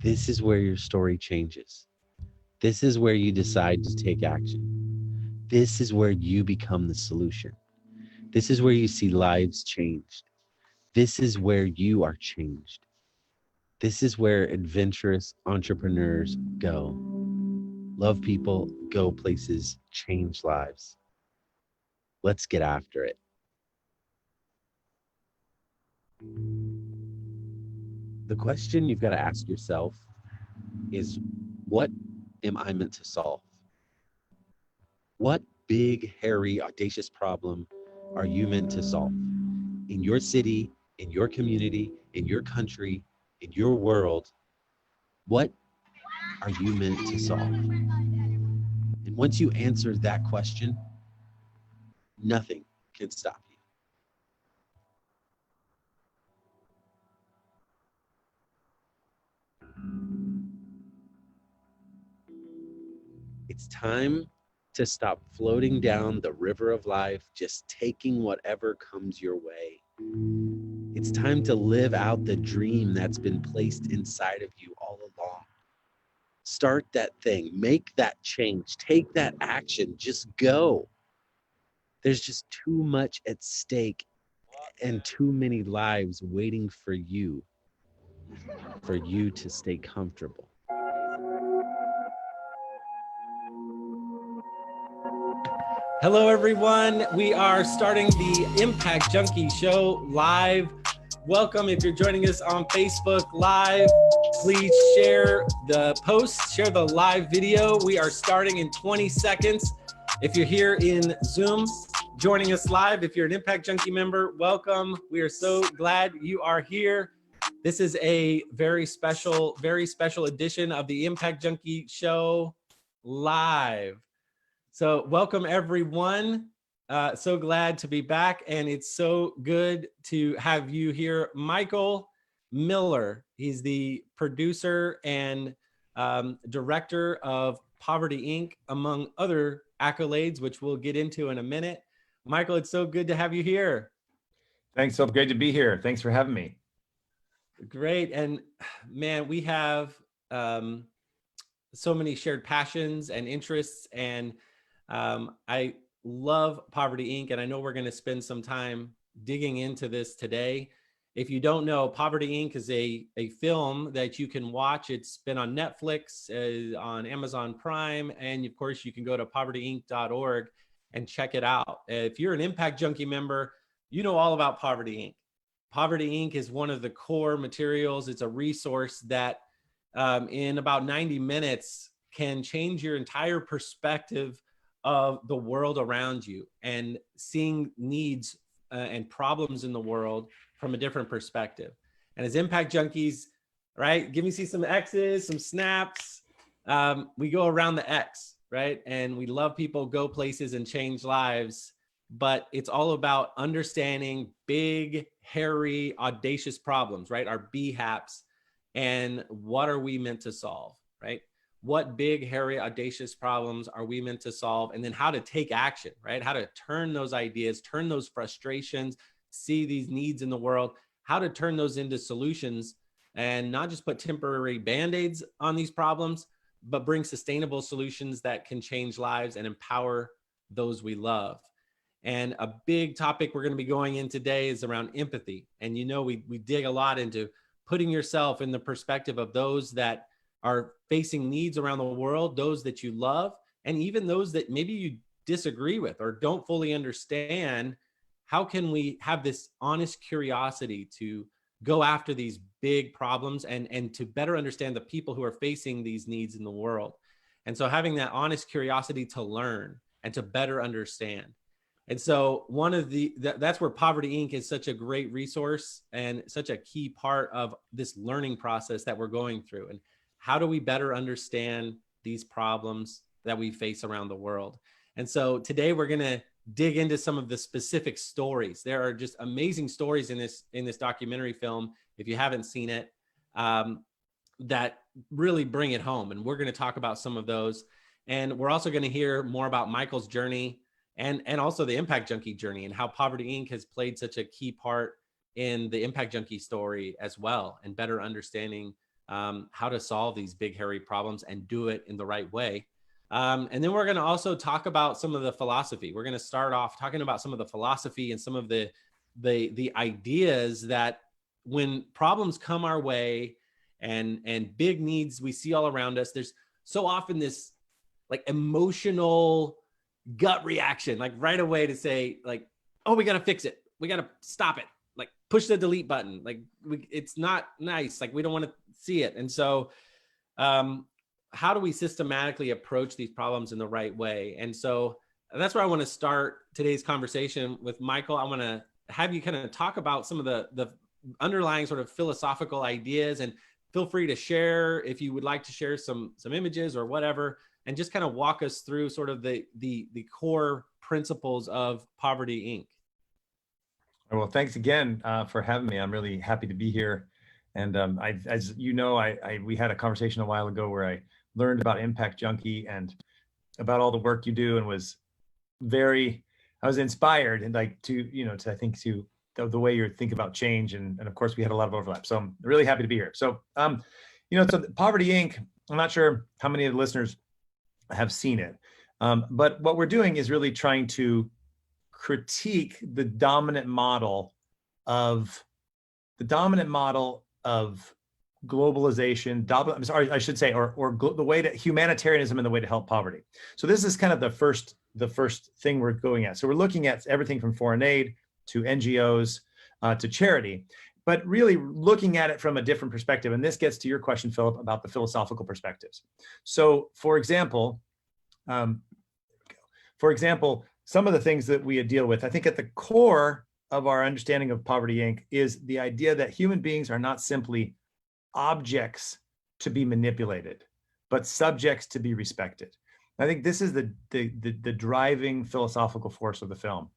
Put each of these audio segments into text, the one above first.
this is where your story changes. This is where you decide to take action. This is where you become the solution. This is where you see lives changed. This is where you are changed. This is where adventurous entrepreneurs go. Love people, go places, change lives. Let's get after it. The question you've got to ask yourself is, what am I meant to solve? What big, hairy, audacious problem are you meant to solve in your city, in your community, in your country, in your world? What are you meant to solve? And once you answer that question, nothing can stop you. It's time to stop floating down the river of life, just taking whatever comes your way. It's time to live out the dream that's been placed inside of you all along. Start that thing, make that change, take that action, just go. There's just too much at stake and too many lives waiting for you to stay comfortable. Hello, everyone. We are starting the Impact Junkie Show live. Welcome. If you're joining us on Facebook Live, please share the post, share the live video. We are starting in 20 seconds. If you're here in Zoom, joining us live, if you're an Impact Junkie member, welcome. We are so glad you are here. This is a very special edition of the Impact Junkie Show live. So welcome, everyone. So glad to be back, and it's so good to have you here. Michael Miller, he's the producer and director of Poverty Inc., among other accolades, which we'll get into in a minute. Michael, it's so good to have you here. Thanks, so great to be here. Thanks for having me. Great, and man, we have so many shared passions and interests, and I love Poverty Inc., and I know we're going to spend some time digging into this today. If you don't know, Poverty Inc. is a film that you can watch. It's been on Netflix, on Amazon Prime, and of course you can go to povertyinc.org and check it out. If you're an Impact Junkie member, you know all about Poverty Inc. Poverty Inc. is one of the core materials. It's a resource that in about 90 minutes can change your entire perspective of the world around you and seeing needs and problems in the world from a different perspective. And as Impact Junkies, right, give me some X's, some snaps. We go around the X, right? And we love people, go places, and change lives. But it's all about understanding big, hairy, audacious problems, right? Our BHAPs, and what are we meant to solve, right? What big, hairy, audacious problems are we meant to solve? And then how to take action, right? How to turn those ideas, turn those frustrations, see these needs in the world, how to turn those into solutions, and not just put temporary Band-Aids on these problems, but bring sustainable solutions that can change lives and empower those we love. And a big topic we're going to be going in today is around empathy. And you know, we dig a lot into putting yourself in the perspective of those that are facing needs around the world, those that you love, and even those that maybe you disagree with or don't fully understand. How can we have this honest curiosity to go after these big problems and to better understand the people who are facing these needs in the world? And so having that honest curiosity to learn and to better understand. And so that's where Poverty Inc. is such a great resource and such a key part of this learning process that we're going through. And how do we better understand these problems that we face around the world? And so today we're going to dig into some of the specific stories. There are just amazing stories in this documentary film, if you haven't seen it, that really bring it home. And we're going to talk about some of those. And we're also going to hear more about Michael's journey and also the Impact Junkie journey, and how Poverty Inc. has played such a key part in the Impact Junkie story as well, and better understanding how to solve these big, hairy problems and do it in the right way. And then we're going to also talk about some of the philosophy. We're going to start off talking about some of the philosophy and some of the ideas that when problems come our way and big needs we see all around us, there's so often this like emotional gut reaction, like right away to say like, oh, we got to fix it. We got to stop it. Like push the delete button. Like it's not nice. Like we don't want to see it. And so, how do we systematically approach these problems in the right way? And so that's where I want to start today's conversation with Michael. I want to have you kind of talk about some of the underlying sort of philosophical ideas, and feel free to share if you would like to share some images or whatever, and just kind of walk us through sort of the core principles of Poverty Inc. Well, thanks again for having me. I'm really happy to be here. And as you know, we had a conversation a while ago where I learned about Impact Junkie and about all the work you do, and I was inspired and like to the way you think about change. And of course we had a lot of overlap. So I'm really happy to be here. So, so Poverty Inc., I'm not sure how many of the listeners have seen it. But what we're doing is really trying to critique the dominant model of globalization, the way that humanitarianism and the way to help poverty. So this is kind of the first thing we're going at. So we're looking at everything from foreign aid to NGOs to charity, but really looking at it from a different perspective. And this gets to your question, Philip, about the philosophical perspectives. So for example, some of the things that we deal with, I think at the core of our understanding of Poverty Inc. is the idea that human beings are not simply objects to be manipulated, but subjects to be respected. I think this is the driving philosophical force of the film.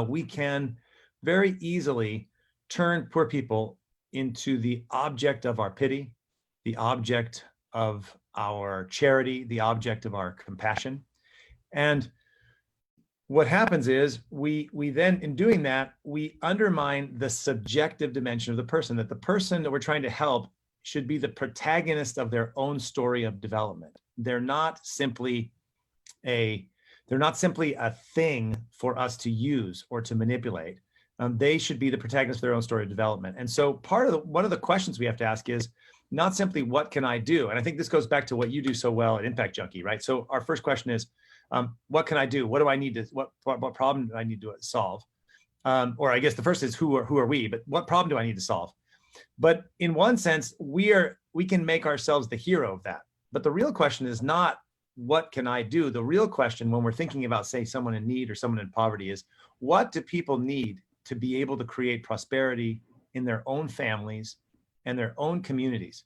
We can very easily turn poor people into the object of our pity, the object of our charity, the object of our compassion. And what happens is we then, in doing that, we undermine the subjective dimension of the person, that the person that we're trying to help should be the protagonist of their own story of development. They're not simply a thing for us to use or to manipulate. They should be the protagonist of their own story of development. And so one of the questions we have to ask is not simply what can I do? And I think this goes back to what you do so well at Impact Junkie, right? So our first question is, what can I do? What do I need to, what problem do I need to solve? Or I guess the first is who are we, but what problem do I need to solve? But in one sense, we can make ourselves the hero of that. But the real question is not what can I do? The real question when we're thinking about, say, someone in need or someone in poverty is, what do people need to be able to create prosperity in their own families and their own communities?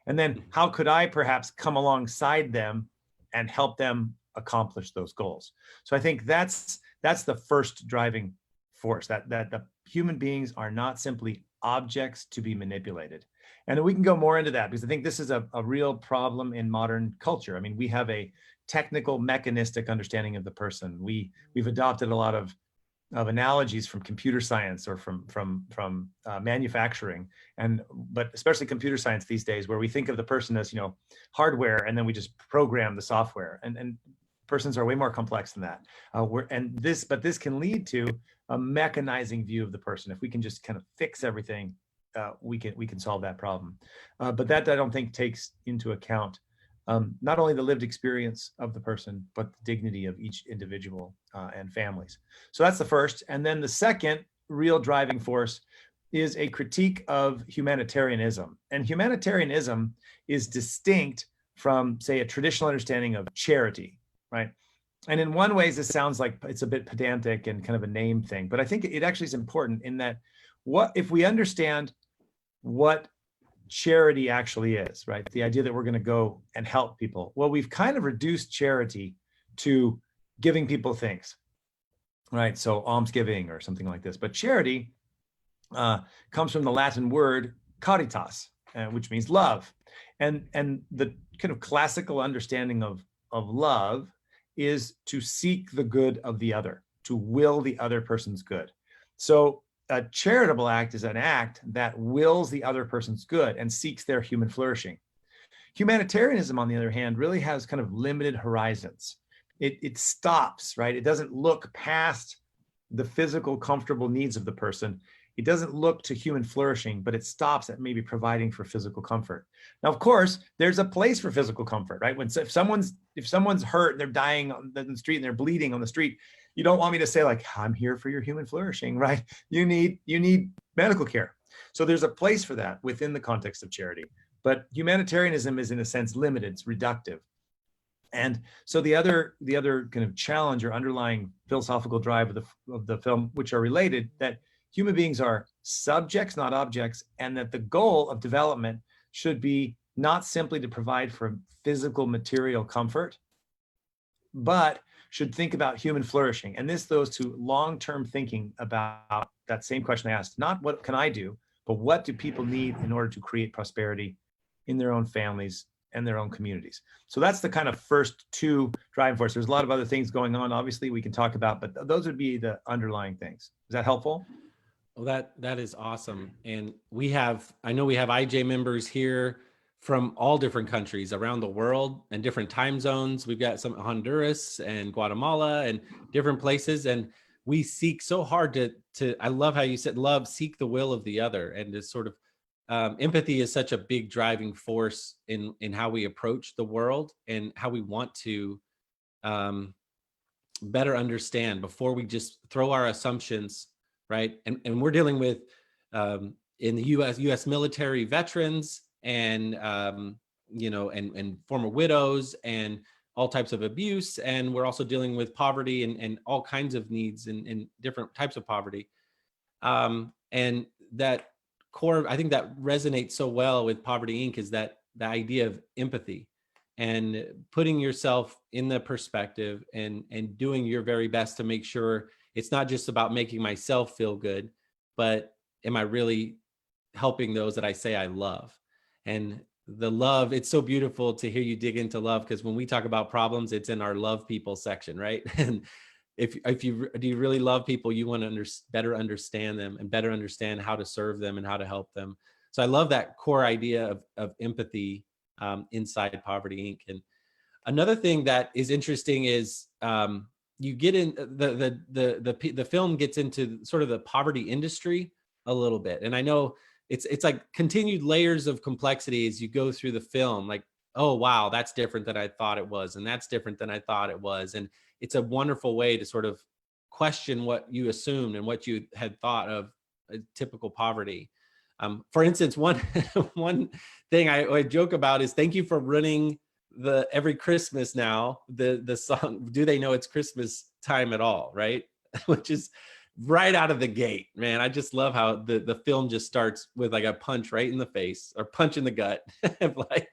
And then how could I perhaps come alongside them and help them accomplish those goals? So I think that's the first driving force, that the human beings are not simply objects to be manipulated. And we can go more into that because I think this is a real problem in modern culture. I mean, we have a technical, mechanistic understanding of the person. We've adopted a lot of analogies from computer science or from manufacturing, but especially computer science these days, where we think of the person as hardware, and then we just program the software. And persons are way more complex than that. But this can lead to a mechanizing view of the person. If we can just kind of fix everything, we can solve that problem. But that I don't think takes into account not only the lived experience of the person, but the dignity of each individual and families. So that's the first. And then the second real driving force is a critique of humanitarianism. And humanitarianism is distinct from, say, a traditional understanding of charity, right? And in one way, this sounds like it's a bit pedantic and kind of a name thing, but I think it actually is important in that if we understand what charity actually is, right? The idea that we're going to go and help people. Well, we've kind of reduced charity to giving people things, right? So almsgiving or something like this. But charity comes from the Latin word caritas, which means love. And the kind of classical understanding of love is to seek the good of the other, to will the other person's good. So a charitable act is an act that wills the other person's good and seeks their human flourishing. Humanitarianism, on the other hand, really has kind of limited horizons. It stops, right? It doesn't look past the physical, comfortable needs of the person. It doesn't look to human flourishing, but it stops at maybe providing for physical comfort. Now, of course, there's a place for physical comfort, right? If someone's hurt and they're dying on the street and they're bleeding on the street, you don't want me to say like, I'm here for your human flourishing, right? You need medical care. So there's a place for that within the context of charity. But humanitarianism is in a sense limited, it's reductive. And so the other kind of challenge or underlying philosophical drive of the film, which are related, that human beings are subjects, not objects, and that the goal of development should be not simply to provide for physical material comfort, but should think about human flourishing. And this goes to long-term thinking about that same question I asked, not what can I do, but what do people need in order to create prosperity in their own families and their own communities. So that's the kind of first two driving forces. There's a lot of other things going on, obviously, we can talk about, but those would be the underlying things. Is that helpful? Well, that is awesome. And I know we have IJ members here from all different countries around the world and different time zones. We've got some Honduras and Guatemala and different places. And we seek so hard to I love how you said, seek the will of the other, and to sort of empathy is such a big driving force in how we approach the world and how we want to better understand before we just throw our assumptions, right? And we're dealing with in the U.S. military veterans and and former widows and all types of abuse, and we're also dealing with poverty and all kinds of needs and different types of poverty, and that core, I think that resonates so well with Poverty Inc. is that the idea of empathy and putting yourself in the perspective and doing your very best to make sure it's not just about making myself feel good, but am I really helping those that I say I love? And the love, it's so beautiful to hear you dig into love, because when we talk about problems, it's in our love people section, right? And if you do you really love people, you want to better understand them and better understand how to serve them and how to help them. So I love that core idea of empathy inside Poverty Inc. And another thing that is interesting is you get in the film gets into sort of the poverty industry a little bit, and I know it's like continued layers of complexity as you go through the film. Like, oh wow, that's different than I thought it was, and that's different than I thought it was, and it's a wonderful way to sort of question what you assumed and what you had thought of typical poverty. For instance, one thing I joke about is thank you for running the every Christmas now, the song, Do They Know It's Christmas Time at All, right? Which is right out of the gate, man. I just love how the film just starts with like a punch right in the face or punch in the gut. Like,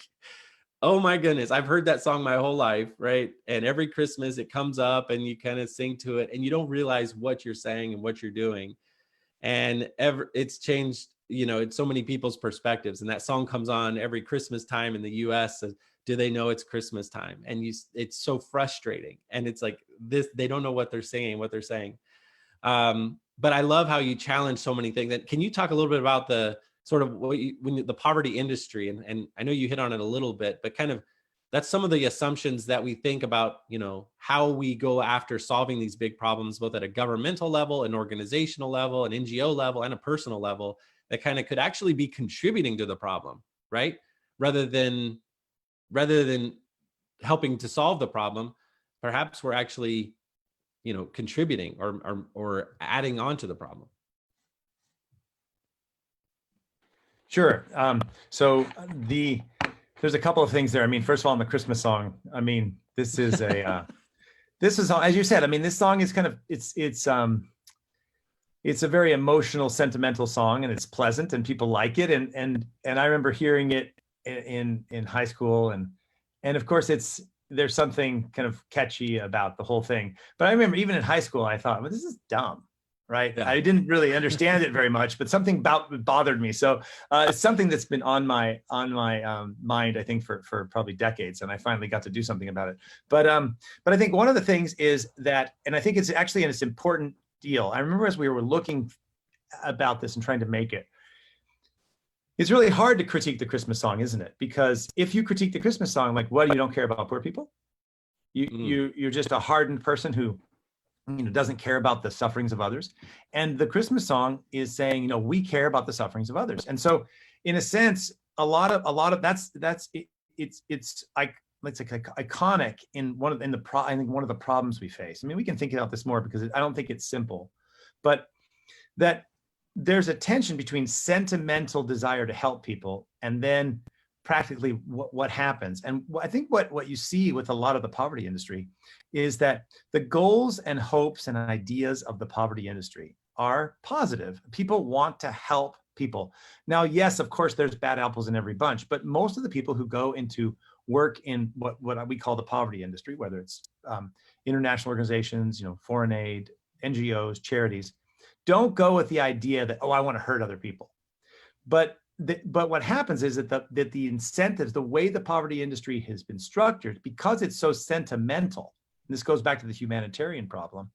oh my goodness, I've heard that song my whole life, right? And every Christmas it comes up and you kind of sing to it and you don't realize what you're saying and what you're doing. And it's changed, it's so many people's perspectives. And that song comes on every Christmas time in the US. Do they know it's Christmas time? And it's so frustrating. And it's like this, they don't know what they're saying. But I love how you challenge so many things. And can you talk a little bit about the sort of the poverty industry? And I know you hit on it a little bit, but kind of that's some of the assumptions that we think about, how we go after solving these big problems, both at a governmental level, an organizational level, an NGO level, and a personal level, that kind of could actually be contributing to the problem, right? Rather than helping to solve the problem, perhaps we're actually contributing or adding on to the problem. Sure. So there's a couple of things there. I mean, first of all, on the Christmas song, I mean, this is as you said, I mean, this song is kind of, it's a very emotional, sentimental song, and it's pleasant and people like it. And I remember hearing it in high school, and of course there's something kind of catchy about the whole thing. But I remember even in high school, I thought, well, this is dumb, right? Yeah. I didn't really understand it very much, but something bothered me. So it's something that's been on my mind, I think, for probably decades, and I finally got to do something about it. But I think one of the things is that, and I think it's actually an important deal. I remember as we were looking about this and trying to make it. It's really hard to critique the Christmas song, isn't it? Because if you critique the Christmas song, like, what, you don't care about poor people? You're just a hardened person who, doesn't care about the sufferings of others. And the Christmas song is saying, we care about the sufferings of others. And so, in a sense, a lot of that's it's like, let's say, iconic in I think one of the problems we face. I mean, we can think about this more because I don't think it's simple, but that there's a tension between sentimental desire to help people and then practically what happens. And I think what you see with a lot of the poverty industry is that the goals and hopes and ideas of the poverty industry are positive. People want to help people. Now, yes, of course, there's bad apples in every bunch, but most of the people who go into work in what we call the poverty industry, whether it's international organizations, foreign aid, NGOs, charities, don't go with the idea that, I want to hurt other people. But what happens is that the incentives, the way the poverty industry has been structured, because it's so sentimental, and this goes back to the humanitarian problem,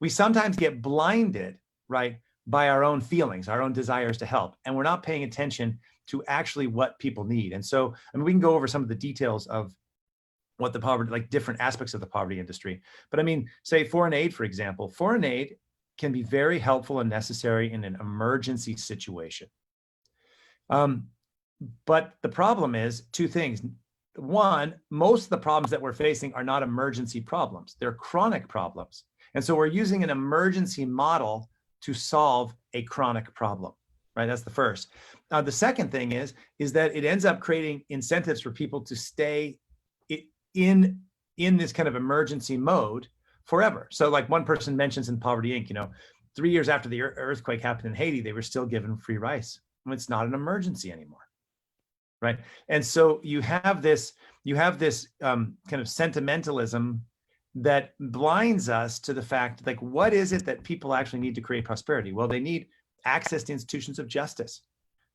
we sometimes get blinded, right, by our own feelings, our own desires to help, and we're not paying attention to actually what people need. And so, we can go over some of the details of what the poverty, like different aspects of the poverty industry. But say foreign aid, for example. Foreign aid can be very helpful and necessary in an emergency situation. But the problem is two things. One, most of the problems that we're facing are not emergency problems. They're chronic problems. And so we're using an emergency model to solve a chronic problem, right? That's the first. The second thing is that it ends up creating incentives for people to stay in this kind of emergency mode forever. So like one person mentions in Poverty Inc., 3 years after the earthquake happened in Haiti, they were still given free rice. It's not an emergency anymore, right? And so you have this kind of sentimentalism that blinds us to the fact, like, what is it that people actually need to create prosperity? Well, they need access to institutions of justice.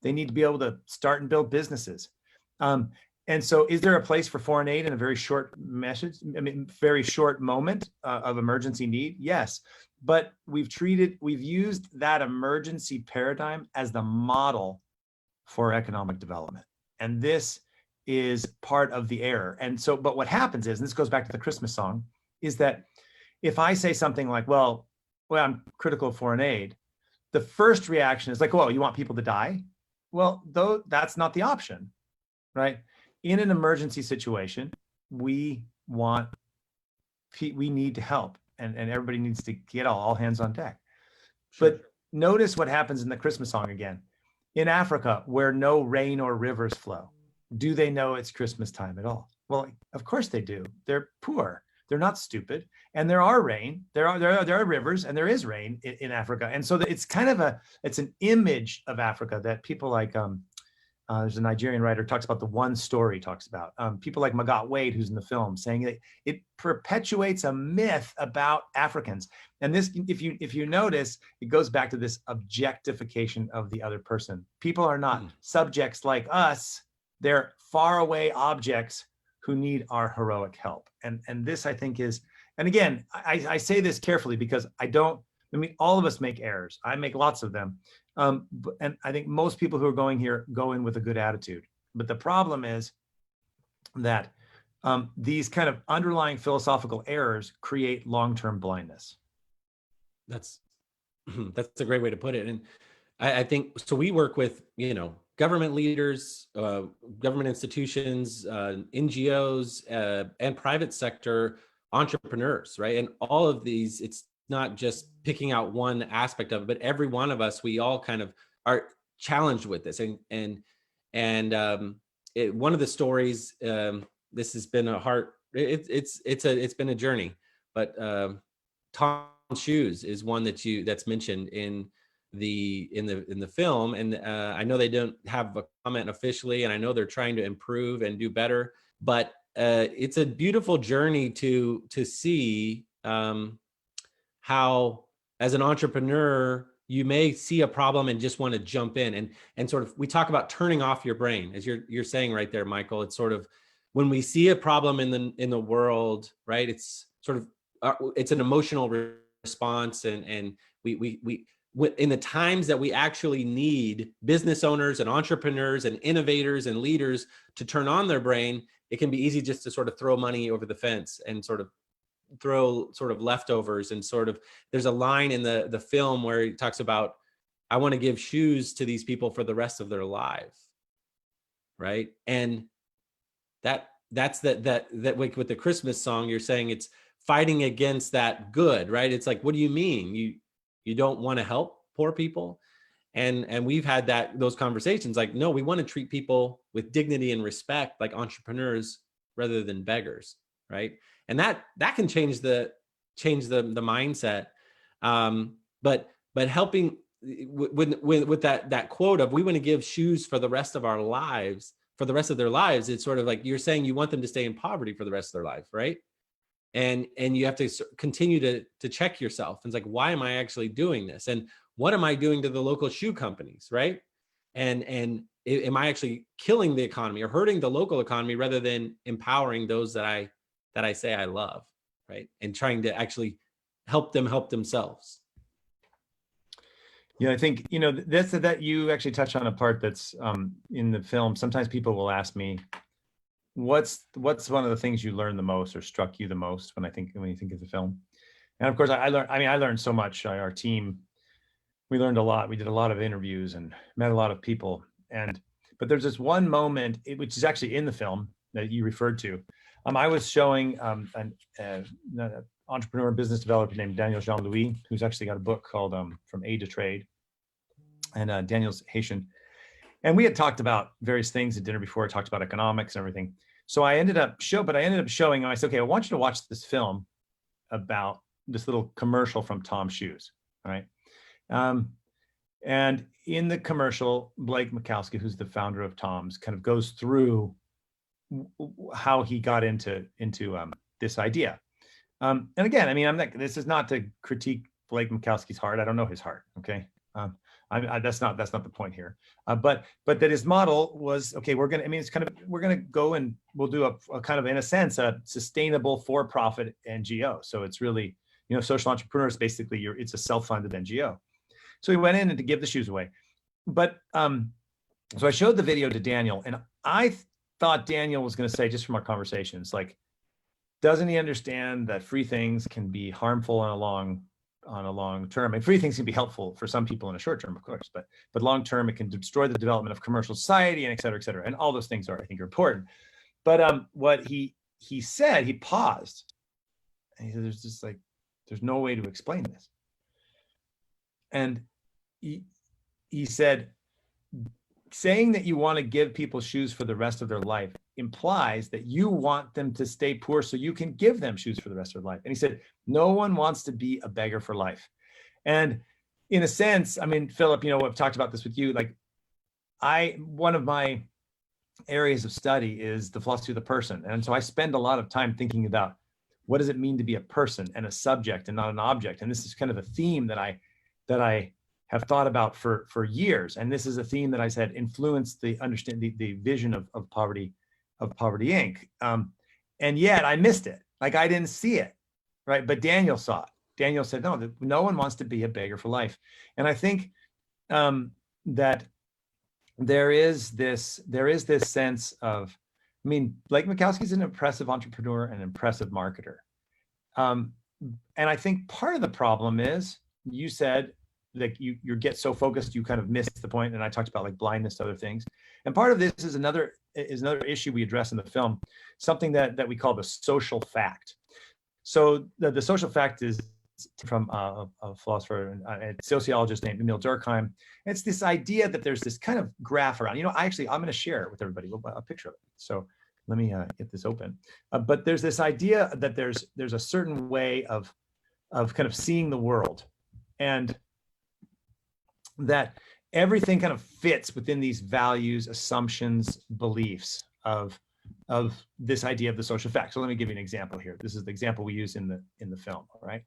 They need to be able to start and build businesses. And so is there a place for foreign aid in a very short very short moment of emergency need? Yes. But we've used that emergency paradigm as the model for economic development. And this is part of the error. And so, but what happens is, and this goes back to the Christmas song, is that if I say something like, well, I'm critical of foreign aid, the first reaction is like, well, you want people to die? Well, though that's not the option, right? In an emergency situation, we need to help, and everybody needs to get all hands on deck. Sure. But notice what happens in the Christmas song again. In Africa, where no rain or rivers flow, do they know it's Christmas time at all? Well, of course they do. They're poor. They're not stupid. And there are rain, there are rivers, and there is rain in Africa. And so it's kind of it's an image of Africa that people like, there's a Nigerian writer talks about, the One Story talks about, people like Magat Wade, who's in the film, saying that it perpetuates a myth about Africans. And this, if you notice, it goes back to this objectification of the other person. People are not subjects like us. They're faraway objects who need our heroic help. And this, I think, is, and again, I say this carefully because all of us make errors. I make lots of them. And I think most people who are going here go in with a good attitude. But the problem is that these kind of underlying philosophical errors create long-term blindness. That's a great way to put it. And I think, so we work with, government leaders, government institutions, NGOs, and private sector entrepreneurs, right? And all of these, it's not just picking out one aspect of it, but every one of us, we all kind of are challenged with this. And one of the stories, this has been it's been a journey, but Tom's shoes is one that's mentioned in the film. And I know they don't have a comment officially, and I know they're trying to improve and do better, but it's a beautiful journey to see how, as an entrepreneur, you may see a problem and just want to jump in and sort of, we talk about turning off your brain, as you're saying right there, Michael. It's sort of, when we see a problem in the world, right? It's sort of it's an emotional response, and we in the times that we actually need business owners and entrepreneurs and innovators and leaders to turn on their brain, it can be easy just to sort of throw money over the fence and sort of throw sort of leftovers. And sort of, there's a line in the film where he talks about, I want to give shoes to these people for the rest of their lives. Right. And that's that with the Christmas song, you're saying it's fighting against that good, right? It's like, what do you mean? You don't want to help poor people? And we've had those conversations, like, no, we want to treat people with dignity and respect, like entrepreneurs rather than beggars, right? And that can change the mindset. But helping with that quote of, we want to give shoes for the rest of our lives, for the rest of their lives, it's sort of like you're saying you want them to stay in poverty for the rest of their life, right? And you have to continue to check yourself. And it's like, why am I actually doing this? And what am I doing to the local shoe companies, right? And am I actually killing the economy or hurting the local economy rather than empowering those that I say I love, right? And trying to actually help them help themselves. Yeah, I think, that you actually touch on a part that's in the film. Sometimes people will ask me, what's one of the things you learned the most or struck you the most when you think of the film? And of course, I learned so much. Our team, we learned a lot. We did a lot of interviews and met a lot of people. But there's this one moment, which is actually in the film that you referred to. I was showing an entrepreneur and business developer named Daniel Jean-Louis, who's actually got a book called From Aid to Trade. And Daniel's Haitian. And we had talked about various things at dinner before, talked about economics and everything. So I ended up showing, I said, okay, I want you to watch this film about this little commercial from Tom's Shoes, all right? And in the commercial, Blake Mikowski, who's the founder of Tom's, kind of goes through how he got into this idea. And again, this is not to critique Blake Mikowski's heart. I don't know his heart, okay? That's not the point here. But that his model was, okay, we're gonna go and we'll do a kind of, in a sense, a sustainable for-profit NGO. So it's really, social entrepreneurs, basically, it's a self-funded NGO. So he went in and to give the shoes away. But so I showed the video to Daniel, and I thought Daniel was going to say, just from our conversations, like, doesn't he understand that free things can be harmful on a long term? And free things can be helpful for some people in a short term, of course, but long term, it can destroy the development of commercial society, and et cetera, et cetera. And all those things I think are important. But what he said, he paused, and he said, there's no way to explain this. And he said, saying that you want to give people shoes for the rest of their life implies that you want them to stay poor so you can give them shoes for the rest of their life. And he said, no one wants to be a beggar for life. And in a sense, Philip, I've talked about this with you. Like, one of my areas of study is the philosophy of the person. And so I spend a lot of time thinking about, what does it mean to be a person and a subject and not an object? And this is kind of a theme that I have thought about for years. And this is a theme that I said influenced the vision of Poverty Inc. And yet I missed it. Like, I didn't see it, right? But Daniel saw it. Daniel said, no one wants to be a beggar for life. And I think that there is this sense of, Blake Mikowski's an impressive entrepreneur and an impressive marketer. And I think part of the problem is, you said, like, you get so focused, you kind of miss the point. And I talked about, like, blindness to other things. And part of this is another issue we address in the film, something that we call the social fact. So the social fact is from a philosopher and sociologist named Emil Durkheim. It's this idea that there's this kind of graph around, I'm going to share it with everybody, a picture of it. So let me get this open. But there's this idea that there's a certain way of kind of seeing the world, and that everything kind of fits within these values, assumptions, beliefs of this idea of the social fact. So let me give you an example here. This is the example we use in the film. All right.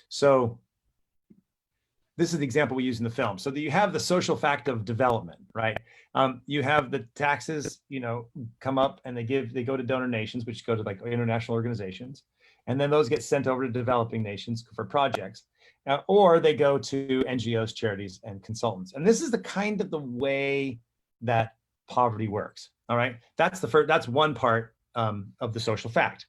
So this is the example we use in the film. So that you have the social fact of development, right? You have the taxes, come up, and they go to donor nations, which go to, like, international organizations. And then those get sent over to developing nations for projects. or they go to NGOs, charities, and consultants. And this is the kind of the way that poverty works. All right, that's the first. That's one part of the social fact.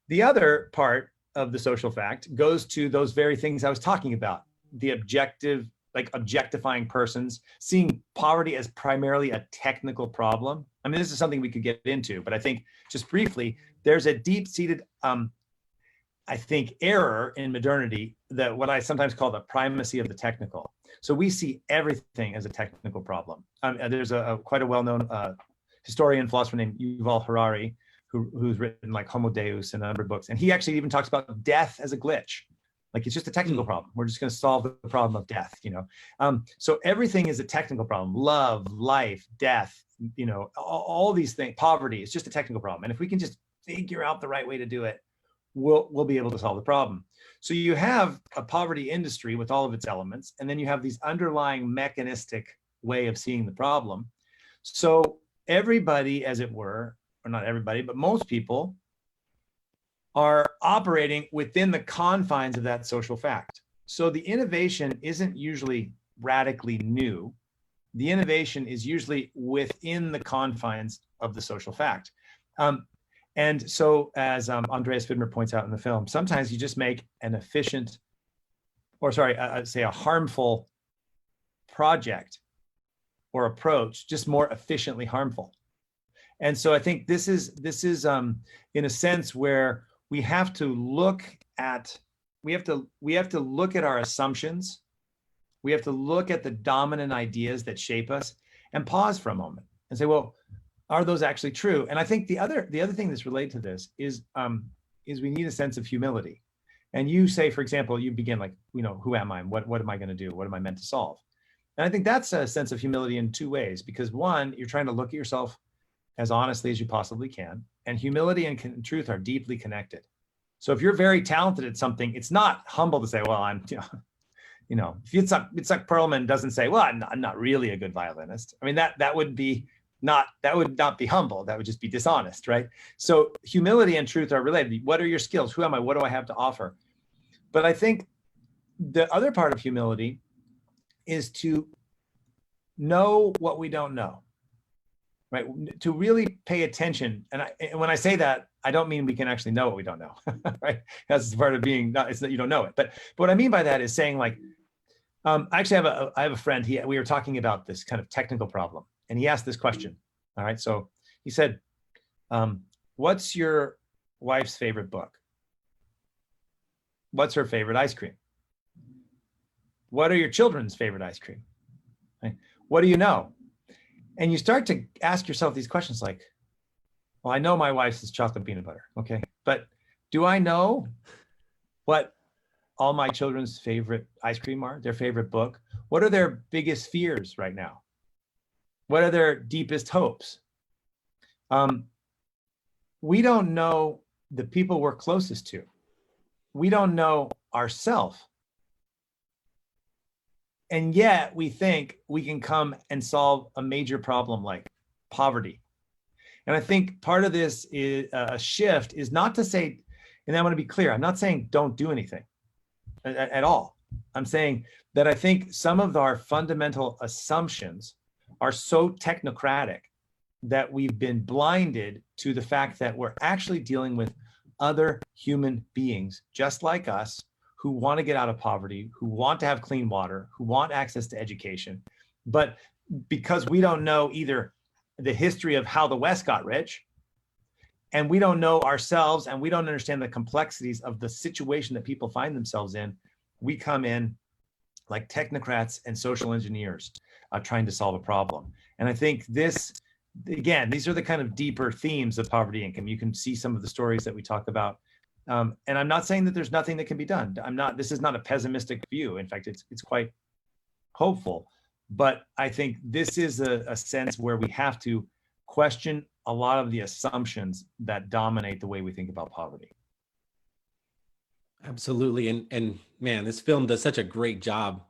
The other part of the social fact goes to those very things I was talking about: the objective, like objectifying persons, seeing poverty as primarily a technical problem. I mean, this is something we could get into, but I think just briefly, there's a deep-seated I think, error in modernity, that what I sometimes call the primacy of the technical. So we see everything as a technical problem. There's quite a well-known historian, philosopher named Yuval Harari, who's written like Homo Deus and a number of books. And he actually even talks about death as a glitch. Like, it's just a technical problem. We're just going to solve the problem of death, you know? So everything is a technical problem. Love, life, death, you know, all these things, poverty, it's just a technical problem. And if we can just figure out the right way to do it, we'll be able to solve the problem. So you have a poverty industry with all of its elements, and then you have these underlying mechanistic way of seeing the problem. So everybody, as it were, or not everybody, but most people are operating within the confines of that social fact. So the innovation isn't usually radically new. The innovation is usually within the confines of the social fact. And so, as Andreas Widmer points out in the film, sometimes you just make an efficient, or sorry, say a harmful project or approach just more efficiently harmful. And so I think this is in a sense where we have to look at our assumptions. We have to look at the dominant ideas that shape us and pause for a moment and say, well, are those actually true? And I think the other thing that's related to this is we need a sense of humility. And you say, for example, you begin like, you know, who am I? What am I going to do? What am I meant to solve? And I think that's a sense of humility in two ways, because one, you're trying to look at yourself as honestly as you possibly can. And humility and truth are deeply connected. So if you're very talented at something, it's not humble to say, well, I'm, you know, if Itzhak Perlman doesn't say, well, I'm not really a good violinist. I mean, that would not be humble. That would just be dishonest, right? So humility and truth are related. What are your skills? Who am I? What do I have to offer? But I think the other part of humility is to know what we don't know, right? To really pay attention. And when I say that, I don't mean we can actually know what we don't know, right? That's part of being, it's that you don't know it. But what I mean by that is saying, like, I actually have a friend, we were talking about this kind of technical problem, and he asked this question. All right, so he said, what's your wife's favorite book? What's her favorite ice cream? What are your children's favorite ice cream? Right? What do you know? And you start to ask yourself these questions like, well, I know my wife's is chocolate peanut butter, okay? But do I know what all my children's favorite ice cream are, their favorite book? What are their biggest fears right now? What are their deepest hopes? We don't know the people we're closest to. We don't know ourselves. And yet we think we can come and solve a major problem like poverty. And I think part of this is a shift is not to say, and I want to be clear, I'm not saying don't do anything at all. I'm saying that I think some of our fundamental assumptions are so technocratic that we've been blinded to the fact that we're actually dealing with other human beings just like us, who want to get out of poverty, who want to have clean water, who want access to education. But because we don't know either the history of how the West got rich, and we don't know ourselves, and we don't understand the complexities of the situation that people find themselves in, we come in like technocrats and social engineers trying to solve a problem. And I think this, again, these are the kind of deeper themes of poverty income. You can see some of the stories that we talk about. And I'm not saying that there's nothing that can be done. This is not a pessimistic view. In fact, it's quite hopeful. But I think this is a sense where we have to question a lot of the assumptions that dominate the way we think about poverty. Absolutely. And man, this film does such a great job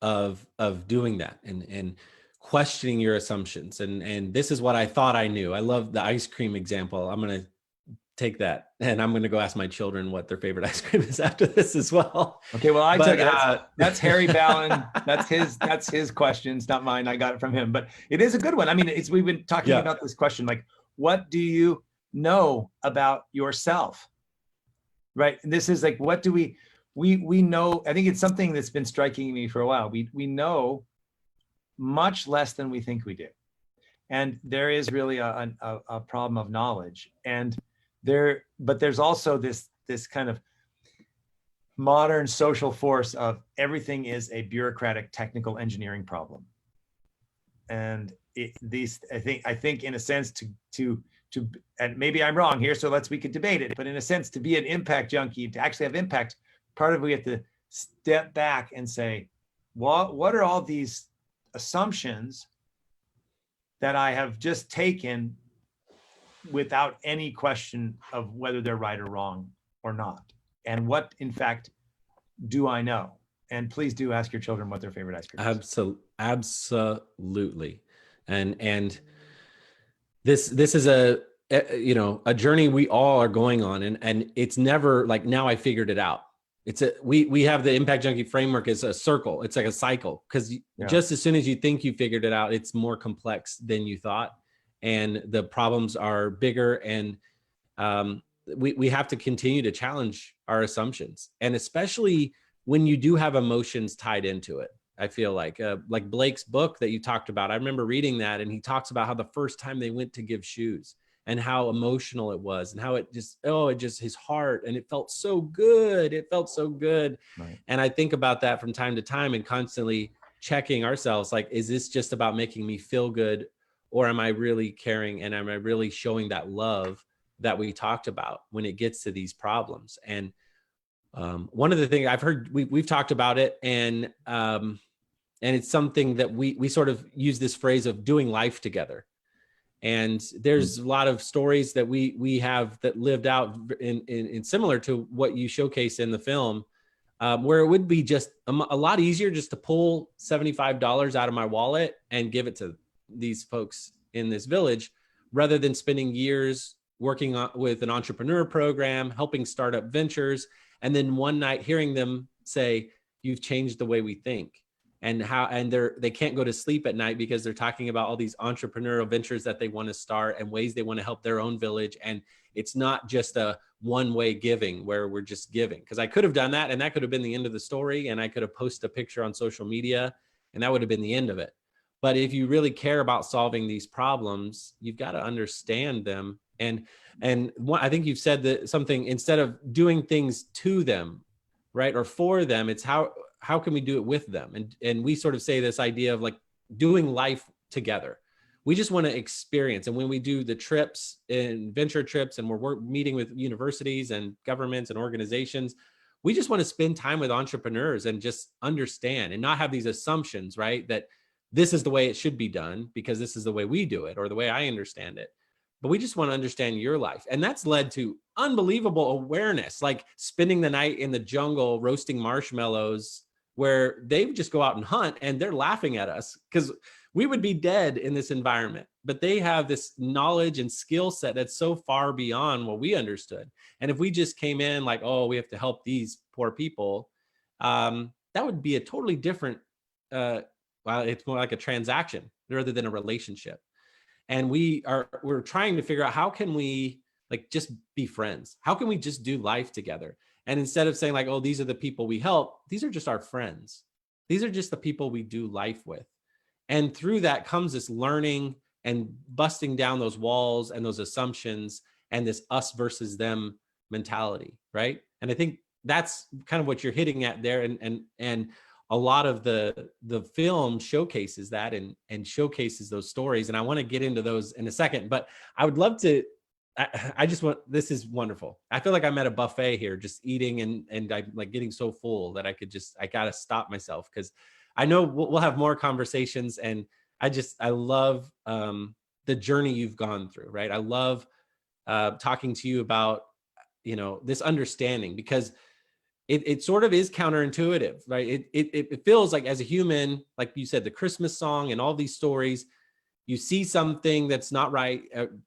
of doing that and questioning your assumptions. And this is what I thought I knew. I love the ice cream example. I'm going to take that. And I'm going to go ask my children what their favorite ice cream is after this as well. Okay, well, I took it. That's Harry Ballin. That's his questions, not mine. I got it from him, but it is a good one. I mean, we've been talking about this question, like, what do you know about yourself? Right. And this is like, what do we know? I think it's something that's been striking me for a while. We know much less than we think we do. And there is really a problem of knowledge. But there's also this kind of modern social force of everything is a bureaucratic technical engineering problem. And I think in a sense to and maybe I'm wrong here, so we could debate it, but in a sense, to be an impact junkie, to actually have impact, part of it, we have to step back and say, what are all these assumptions that I have just taken without any question of whether they're right or wrong or not? And what, in fact, do I know? And please do ask your children what their favorite ice cream is. Absolutely. And this is a journey we all are going on, and it's never like, now I figured it out. We have the impact junkie framework as a circle. It's like a cycle, because just as soon as you think you figured it out, it's more complex than you thought, and the problems are bigger. And we have to continue to challenge our assumptions, and especially when you do have emotions tied into it. I feel like Blake's book that you talked about, I remember reading that, and he talks about how the first time they went to give shoes and how emotional it was, and how it just his heart, and it felt so good. It felt so good. Right. And I think about that from time to time, and constantly checking ourselves, like, is this just about making me feel good, or am I really caring, and am I really showing that love that we talked about when it gets to these problems? And one of the things I've heard, we've talked about it, and it's something that we sort of use this phrase of doing life together. And there's a lot of stories that we have that lived out in similar to what you showcase in the film, where it would be just a lot easier just to pull $75 out of my wallet and give it to these folks in this village, rather than spending years working with an entrepreneur program, helping startup ventures, and then one night hearing them say, "You've changed the way we think." And they can't go to sleep at night because they're talking about all these entrepreneurial ventures that they want to start and ways they want to help their own village. And it's not just a one-way giving where we're just giving, because I could have done that, and that could have been the end of the story, and I could have posted a picture on social media, and that would have been the end of it. But if you really care about solving these problems, you've got to understand them. And I think you've said that something, instead of doing things to them, right, or for them, it's how can we do it with them? And we sort of say this idea of like doing life together. We just want to experience. And when we do the trips and venture trips, and we're meeting with universities and governments and organizations, we just want to spend time with entrepreneurs and just understand, and not have these assumptions, right, that this is the way it should be done because this is the way we do it, or the way I understand it. But we just want to understand your life. And that's led to unbelievable awareness, like spending the night in the jungle roasting marshmallows, where they just go out and hunt, and they're laughing at us because we would be dead in this environment. But they have this knowledge and skill set that's so far beyond what we understood. And if we just came in like, oh, we have to help these poor people, that would be a totally different, it's more like a transaction rather than a relationship. And we're trying to figure out, how can we like just be friends? How can we just do life together? And instead of saying like, oh, these are the people we help, these are just our friends. These are just the people we do life with. And through that comes this learning and busting down those walls and those assumptions and this us versus them mentality, right? And I think that's kind of what you're hitting at there. And a lot of the film showcases that and showcases those stories. And I want to get into those in a second, but I would love to, this is wonderful. I feel like I'm at a buffet here, just eating, and I'm like getting so full that I got to stop myself, because I know we'll have more conversations. And I love the journey you've gone through, right? I love talking to you about, this understanding, because it sort of is counterintuitive, right? It feels like, as a human, like you said, the Christmas song and all these stories, you see something that's not right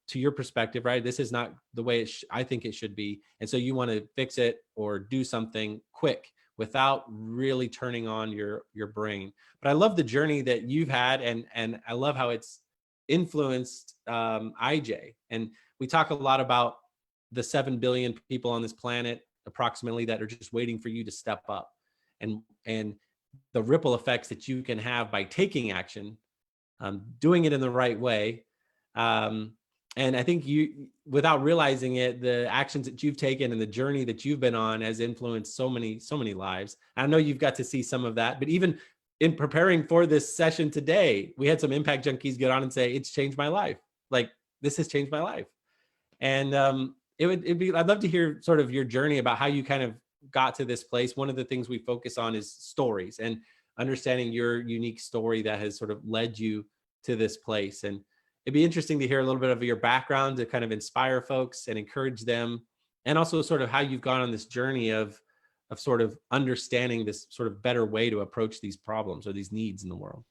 to your perspective, right? This is not the way I think it should be. And so you want to fix it or do something quick without really turning on your brain. But I love the journey that you've had, and I love how it's influenced IJ. And we talk a lot about the 7 billion people on this planet approximately that are just waiting for you to step up, and the ripple effects that you can have by taking action, doing it in the right way. And I think you, without realizing it, the actions that you've taken and the journey that you've been on has influenced so many lives. I know you've got to see some of that, but even in preparing for this session today, we had some impact junkies get on and say, it's changed my life. Like, this has changed my life. And I'd love to hear sort of your journey about how you kind of got to this place. One of the things we focus on is stories and understanding your unique story that has sort of led you to this place. And it'd be interesting to hear a little bit of your background to kind of inspire folks and encourage them, and also sort of how you've gone on this journey of sort of understanding this sort of better way to approach these problems or these needs in the world.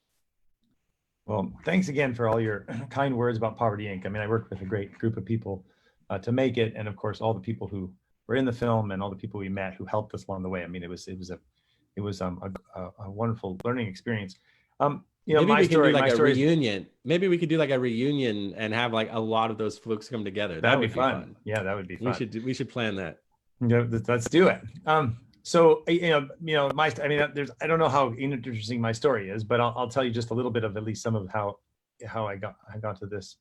Well, thanks again for all your kind words about Poverty Inc. I mean, I worked with a great group of people to make it, and of course, all the people who were in the film and all the people we met who helped us along the way. I mean, it was a wonderful learning experience. You know, maybe my we story, can do like my a story reunion. Maybe we could do like a reunion and have like a lot of those folks come together. That would be fun. Yeah, that would be fun. We should plan that. Yeah, let's do it. So I don't know how interesting my story is, but I'll tell you just a little bit of at least some of how I got to this,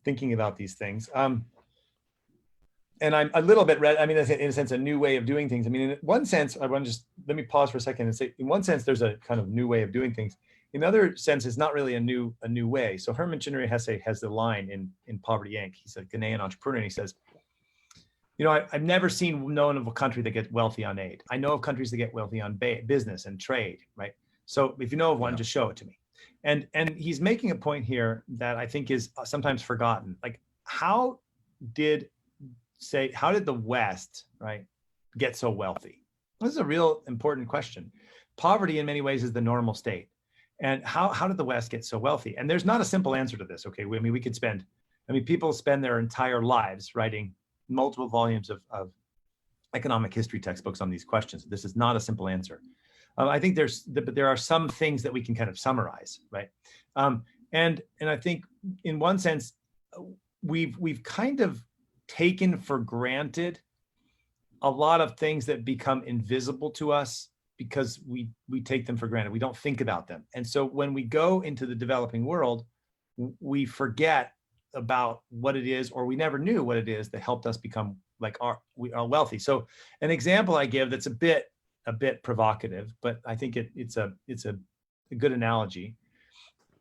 thinking about these things. And I'm a little bit in a sense, a new way of doing things. I mean, in one sense, I want to just let me pause for a second and say, in one sense, there's a kind of new way of doing things. In other sense, it's not really a new way. So Herman Chinnery Hesse has the line in Poverty Inc. He's a Ghanaian entrepreneur, and he says, you know, I've never known of a country that gets wealthy on aid. I know of countries that get wealthy on business and trade, right? So if you know of one, just show it to me. And he's making a point here that I think is sometimes forgotten. Like, how did the West, right, get so wealthy? This is a real important question. Poverty in many ways is the normal state. And how did the West get so wealthy? And there's not a simple answer to this, okay? I mean, people spend their entire lives writing multiple volumes of economic history textbooks on these questions. This is not a simple answer. I think there are some things that we can kind of summarize, right? And I think in one sense, we've kind of taken for granted a lot of things that become invisible to us because we take them for granted. We don't think about them. And so when we go into the developing world, we forget about what it is, or we never knew what it is that helped us become we are wealthy. So an example I give that's a bit provocative, but I think it's a good analogy.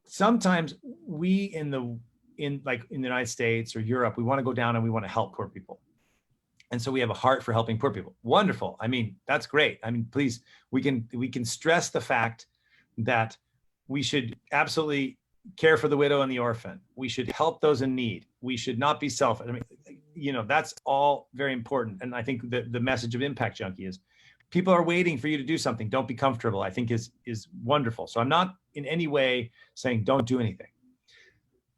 Sometimes we in the United States or Europe, we want to go down and we want to help poor people. And so we have a heart for helping poor people. Wonderful. I mean, that's great. I mean, please, we can stress the fact that we should absolutely care for the widow and the orphan. We should help those in need. We should not be selfish. I mean, you know, that's all very important. And I think the message of Impact Junkie is people are waiting for you to do something. Don't be comfortable, I think is wonderful. So I'm not in any way saying don't do anything.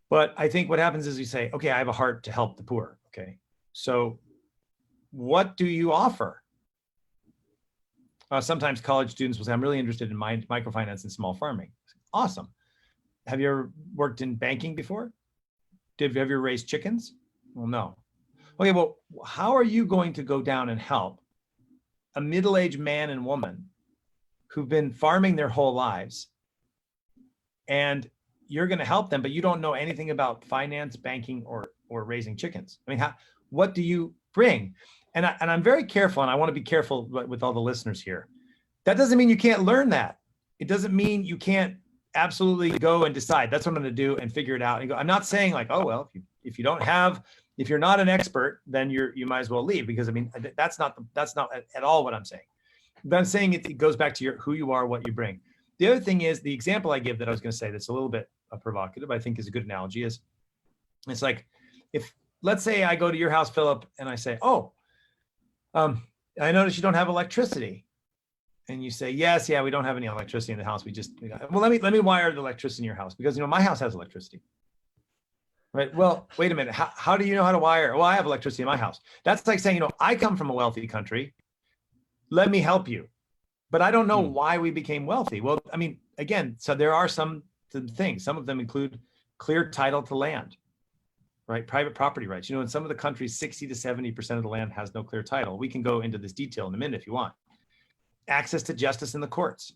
But I think what happens is you say, okay, I have a heart to help the poor. Okay, so what do you offer? Sometimes college students will say, I'm really interested in microfinance and small farming. Awesome. Have you ever worked in banking before? Have you ever raised chickens? Well, no. Okay, well, how are you going to go down and help a middle-aged man and woman who've been farming their whole lives, and you're going to help them, but you don't know anything about finance, banking, or raising chickens? I mean, what do you bring? And I'm very careful, and I want to be careful with all the listeners here. That doesn't mean you can't learn that. It doesn't mean you can't absolutely go and decide that's what I'm going to do and figure it out. And go. I'm not saying like, oh well, if you're not an expert, then you might as well leave, because I mean that's not at all what I'm saying. But I'm saying it goes back to who you are, what you bring. The other thing is the example I give that I was going to say that's a little bit provocative, I think is a good analogy, is it's like if let's say I go to your house, Philip, and I say, I noticed you don't have electricity. And you say, yes, yeah, we don't have any electricity in the house. Well, let me wire the electricity in your house, because, you know, my house has electricity. Right. Well, wait a minute. How do you know how to wire? Well, I have electricity in my house. That's like saying, I come from a wealthy country. Let me help you. But I don't know why we became wealthy. Well, I mean, again, so there are some things. Some of them include clear title to land, right? Private property rights. In some of the countries, 60 to 70% of the land has no clear title. We can go into this detail in a minute if you want. Access to justice in the courts.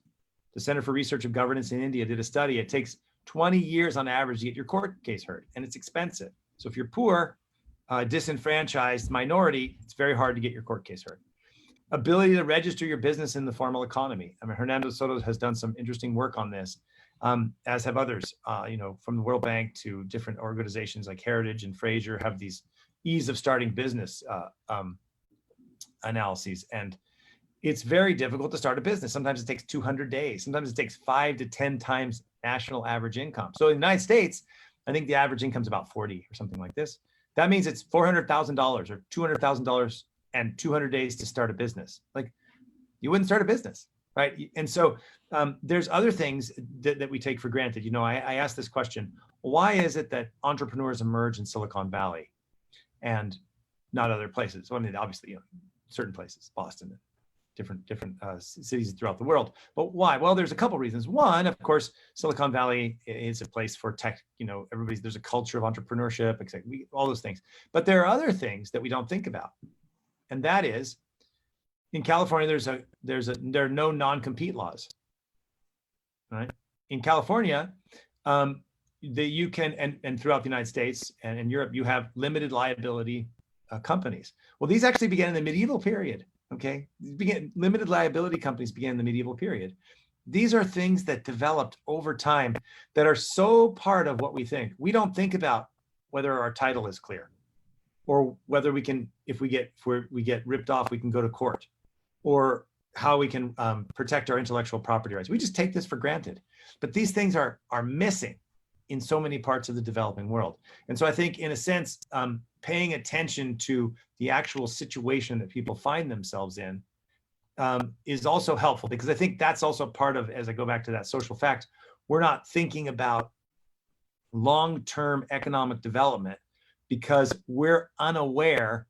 The Center for Research of Governance in India did a study. It takes 20 years on average to get your court case heard, and it's expensive. So if you're poor, disenfranchised minority, it's very hard to get your court case heard. Ability to register your business in the formal economy. I mean, Hernando Soto has done some interesting work on this, as have others, from the World Bank to different organizations like Heritage and Fraser have these ease of starting business analyses. And it's very difficult to start a business. Sometimes it takes 200 days. Sometimes it takes 5 to 10 times national average income. So in the United States, I think the average income is about 40 or something like this. That means it's $400,000 or $200,000 and 200 days to start a business. Like, you wouldn't start a business, right? And so there's other things that we take for granted. I asked this question: why is it that entrepreneurs emerge in Silicon Valley and not other places? Well, I mean, obviously, certain places, Boston, different cities throughout the world. But why? Well, there's a couple reasons. One, of course, Silicon Valley is a place for tech. There's a culture of entrepreneurship, all those things. But there are other things that we don't think about, and that is, in California, there are no non-compete laws. Right? In California, you can, and throughout the United States and in Europe, you have limited liability companies. Well, these actually began in the medieval period. Okay, limited liability companies began in the medieval period. These are things that developed over time that are so part of what we think. We don't think about whether our title is clear, or whether we can, if we get ripped off, we can go to court, or how we can protect our intellectual property rights. We just take this for granted. But these things are missing in so many parts of the developing world. And so I think, in a sense, paying attention to the actual situation that people find themselves in is also helpful, because I think that's also part of, as I go back to that social fact, we're not thinking about long-term economic development because we're unaware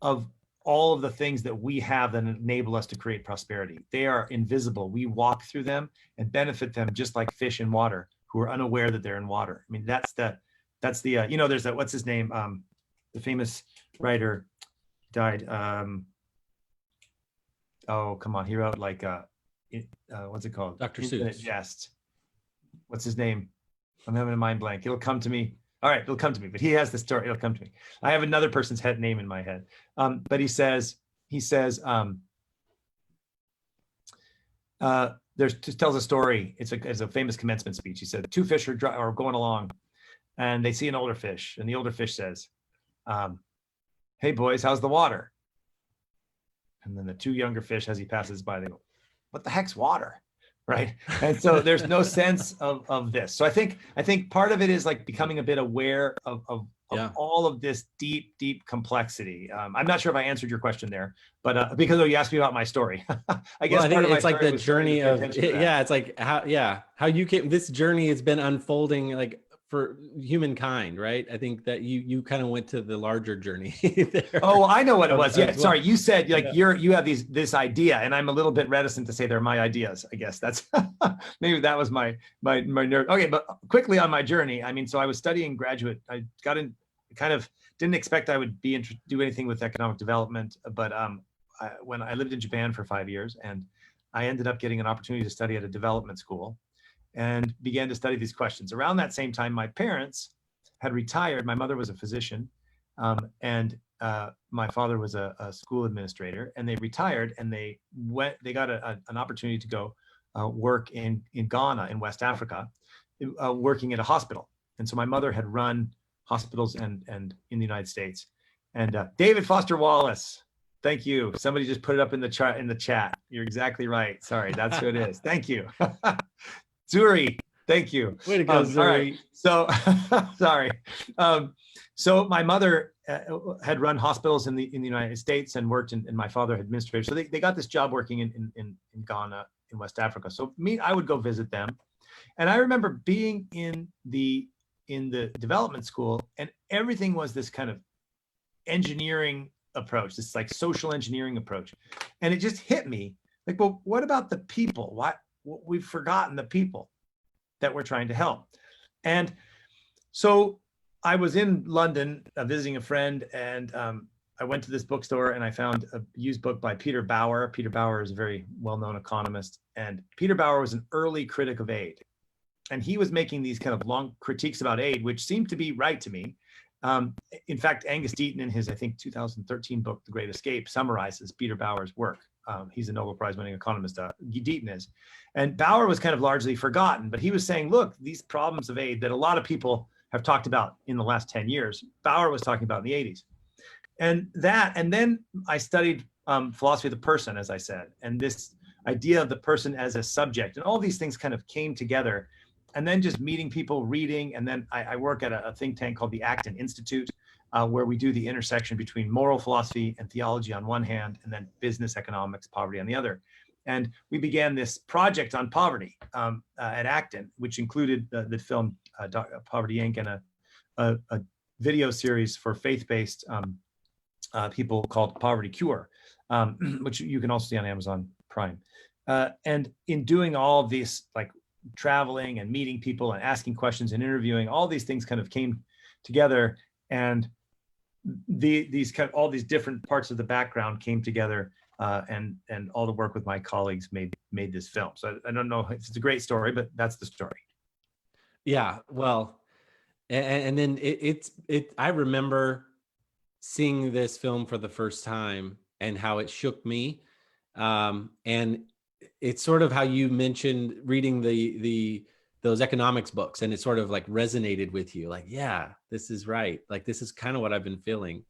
of all of the things that we have that enable us to create prosperity. They are invisible. We walk through them and benefit them just like fish in water who are unaware that they're in water. I mean, there's that, what's his name? The famous writer died. Oh, come on. He wrote what's it called? Dr. Infinite Seuss. Jest. What's his name? I'm having a mind blank. It'll come to me. All right, it'll come to me, but he has the story. It'll come to me. I have another person's name in my head. But he says, tells a story. It's a famous commencement speech. He said, two fish are going along, and they see an older fish, and the older fish says, "Hey boys, how's the water?" And then the two younger fish, as he passes by, they go, "What the heck's water?" Right? And so there's no sense of this. So I think part of it is like becoming a bit aware of all of this deep complexity. I'm not sure if I answered your question there, but because you asked me about my story, I guess part of it's like the journey of it's like how you came. This journey has been unfolding like for humankind, right? I think that you kind of went to the larger journey there. Oh, I know what it was. Yeah, sorry. You said you have this idea, and I'm a little bit reticent to say they're my ideas. I guess that's maybe that was my nerve. Okay, but quickly on my journey. I mean, so I was studying graduate. I got in, kind of didn't expect I would do anything with economic development, but when I lived in Japan for 5 years, and I ended up getting an opportunity to study at a development school, and began to study these questions. Around that same time, my parents had retired. My mother was a physician, and my father was a school administrator, and they retired, and they got an opportunity to go work in Ghana in West Africa, working at a hospital. And so my mother had run hospitals and in the United States. And David Foster Wallace, thank you. Somebody just put it up in the chat. You're exactly right. Sorry, that's who it is. Thank you. Zuri, thank you. Way to go, Zuri. All right. So, sorry. So my mother had run hospitals in the United States and worked in my father had administrated. So they got this job working in Ghana, in West Africa. So I would go visit them. And I remember being in in the development school, and everything was this kind of engineering approach, this like social engineering approach. And it just hit me like, well, what about the people? We've forgotten the people that we're trying to help. And so I was in London visiting a friend, and I went to this bookstore and I found a used book by Peter Bauer. Peter Bauer is a very well-known economist, and Peter Bauer was an early critic of aid. And he was making these kind of long critiques about aid, which seemed to be right to me. In fact, Angus Deaton, in his, I think, 2013 book, The Great Escape, summarizes Peter Bauer's work. He's a Nobel Prize winning economist, Deaton is. And Bauer was kind of largely forgotten, but he was saying, look, these problems of aid that a lot of people have talked about in the last 10 years, Bauer was talking about in the 80s. And then I studied philosophy of the person, as I said, and this idea of the person as a subject, and all these things kind of came together. And then just meeting people, reading, and then I work at a think tank called the Acton Institute, where we do the intersection between moral philosophy and theology on one hand, and then business economics, poverty on the other. And we began this project on poverty at Acton, which included the film Poverty Inc. and a video series for faith-based people called Poverty Cure, which you can also see on Amazon Prime. And in doing all of these, like traveling and meeting people and asking questions and interviewing, all these things kind of came together, and all these different parts of the background came together, and all the work with my colleagues made this film. So I don't know if it's a great story, but that's the story. Yeah, well, and then I remember seeing this film for the first time and how it shook me, and it's sort of how you mentioned reading those economics books, and it sort of like resonated with you, like, yeah, this is right. Like, this is kind of what I've been feeling.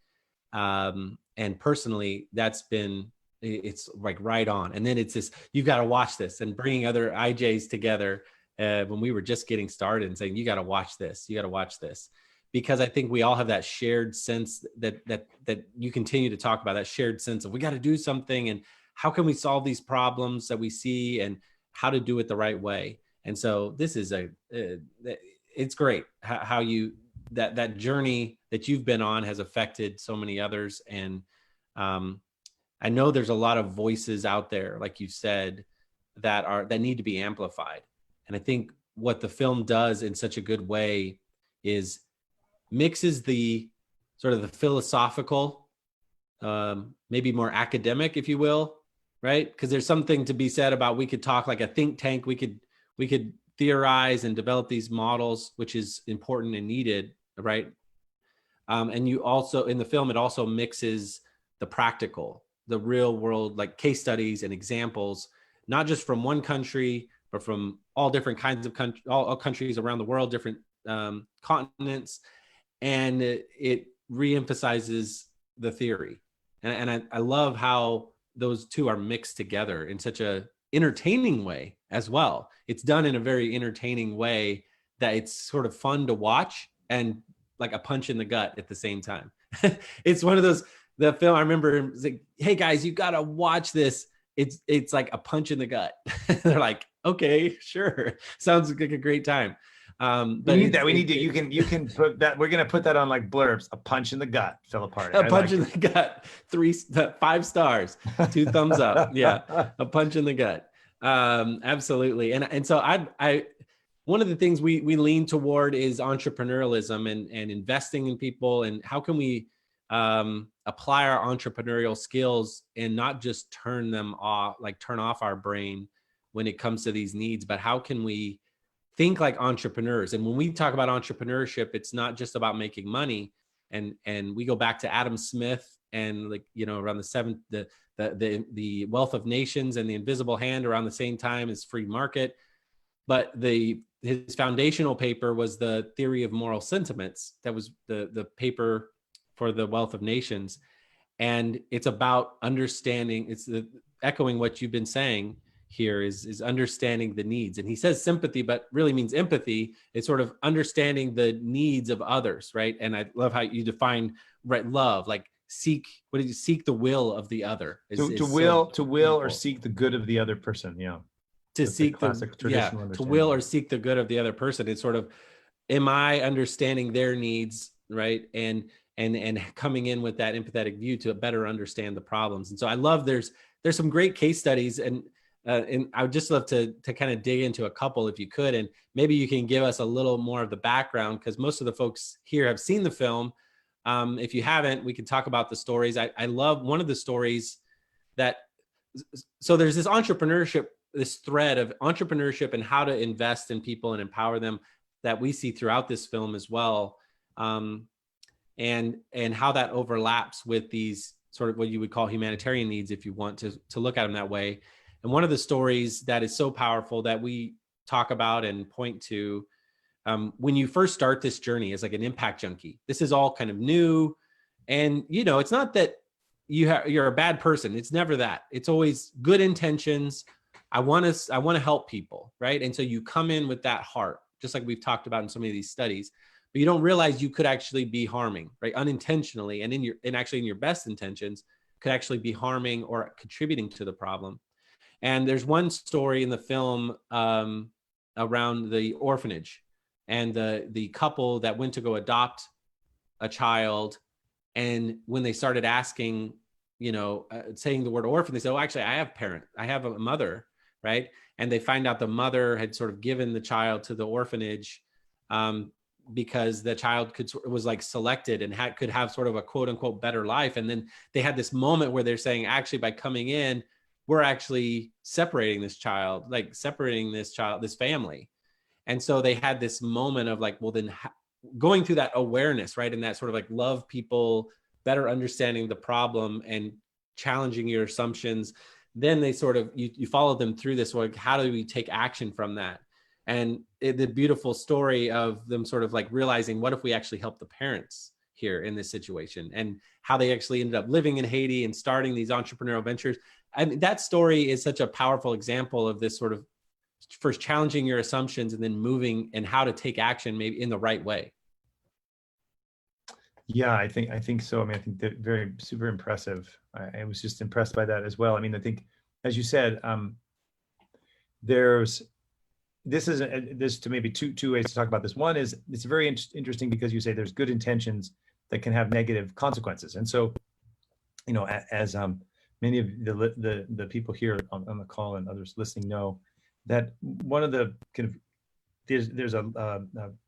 And personally, it's like right on. And then it's this, you've got to watch this, and bringing other IJs together when we were just getting started and saying, you got to watch this, because I think we all have that shared sense that you continue to talk about, that shared sense of we got to do something, and how can we solve these problems that we see, and how to do it the right way. And so this is it's great how you, that journey that you've been on has affected so many others. And I know there's a lot of voices out there, like you said, that need to be amplified. And I think what the film does in such a good way is mixes the sort of the philosophical, maybe more academic, if you will, right? Because there's something to be said about, we could talk like a think tank, we could theorize and develop these models, which is important and needed, right? And you also, in the film, it also mixes the practical, the real world, like case studies and examples, not just from one country, but from all different kinds of countries, all countries around the world, different continents. And it reemphasizes the theory. And I love how those two are mixed together in such a entertaining way as well. It's done in a very entertaining way that it's sort of fun to watch and like a punch in the gut at the same time. It's one of those, the film, I remember like, hey guys, you got to watch this. It's like a punch in the gut. They're like, okay, sure. Sounds like a great time. But we need that. We need to, you can put that, we're going to put that on like blurbs, a punch in the gut, Philip Harding. A punch in the gut, 5 stars, 2 thumbs up. Yeah. A punch in the gut. Absolutely. And so I one of the things we lean toward is entrepreneurialism and investing in people, and how can we apply our entrepreneurial skills and not just turn off our brain when it comes to these needs, but how can we think like entrepreneurs? And when we talk about entrepreneurship, it's not just about making money. And we go back to Adam Smith and, like, you know, around the Wealth of Nations and the Invisible Hand around the same time as free market. But his foundational paper was the Theory of Moral Sentiments. That was the paper for the Wealth of Nations. And it's about understanding, echoing what you've been saying here, is understanding the needs. And he says sympathy, but really means empathy. It's sort of understanding the needs of others, right? And I love how you define, right, love, like seek the will of the other. To will or seek the good of the other person. Yeah. To seek to will or seek the good of the other person. It's sort of, am I understanding their needs, right? And coming in with that empathetic view to better understand the problems. And so I love there's some great case studies, and I would just love to kind of dig into a couple if you could, and maybe you can give us a little more of the background, because most of the folks here have seen the film. If you haven't, we can talk about the stories. I love one of the stories that, so there's this entrepreneurship, this thread of entrepreneurship and how to invest in people and empower them that we see throughout this film as well. And how that overlaps with these sort of what you would call humanitarian needs, if you want to look at them that way. And one of the stories that is so powerful that we talk about and point to, when you first start this journey as like an impact junkie, this is all kind of new. And, you know, it's not that you're a bad person. It's never that. It's always good intentions. I want to help people, right? And so you come in with that heart, just like we've talked about in so many of these studies, but you don't realize you could actually be harming, right? Unintentionally, and actually in your best intentions could actually be harming or contributing to the problem. And there's one story in the film around the orphanage and the couple that went to go adopt a child. And when they started asking, you know, saying the word orphan, they said, oh, actually, I have a mother, right? And they find out the mother had sort of given the child to the orphanage because the child was like selected and could have sort of a quote unquote better life. And then they had this moment where they're saying, actually, by coming in, we're actually separating this family. And so they had this moment of like, well, then going through that awareness, right? And that sort of like love people, better understanding the problem and challenging your assumptions. Then they sort of, you follow them through this, like, how do we take action from that? And the beautiful story of them sort of like realizing, what if we actually help the parents here in this situation, and how they actually ended up living in Haiti and starting these entrepreneurial ventures. I mean, that story is such a powerful example of this sort of first challenging your assumptions and then moving, and how to take action maybe in the right way. Yeah, I think so. I mean, I think that very super impressive. I was just impressed by that as well. I mean, I think, as you said, there's to maybe two ways to talk about this. One is it's very interesting because you say there's good intentions that can have negative consequences, and so, you know, as many of the people here on the call and others listening know, that one of the kind of there's a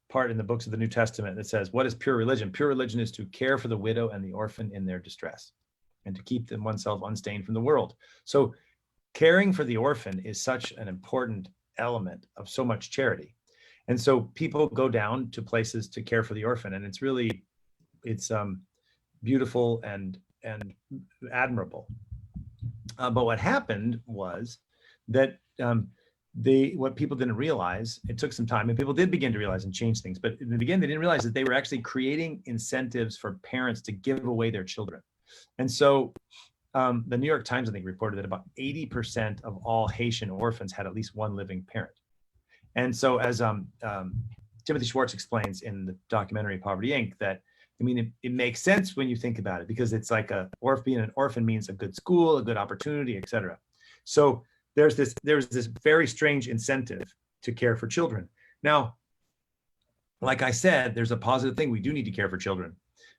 part in the books of the New Testament that says, what is pure religion? Pure religion is to care for the widow and the orphan in their distress, and to keep them oneself unstained from the world. So caring for the orphan is such an important element of so much charity. And so people go down to places to care for the orphan, and it's beautiful and admirable. But what happened was that what people didn't realize, it took some time, and people did begin to realize and change things, but in the beginning, they didn't realize that they were actually creating incentives for parents to give away their children. And so the New York Times, I think, reported that about 80% of all Haitian orphans had at least one living parent. And so, as Timothy Schwartz explains in the documentary Poverty Inc., that, I mean, it makes sense when you think about it, because it's like being an orphan means a good school, a good opportunity, et cetera. So there's this very strange incentive to care for children. Now, like I said, there's a positive thing. We do need to care for children,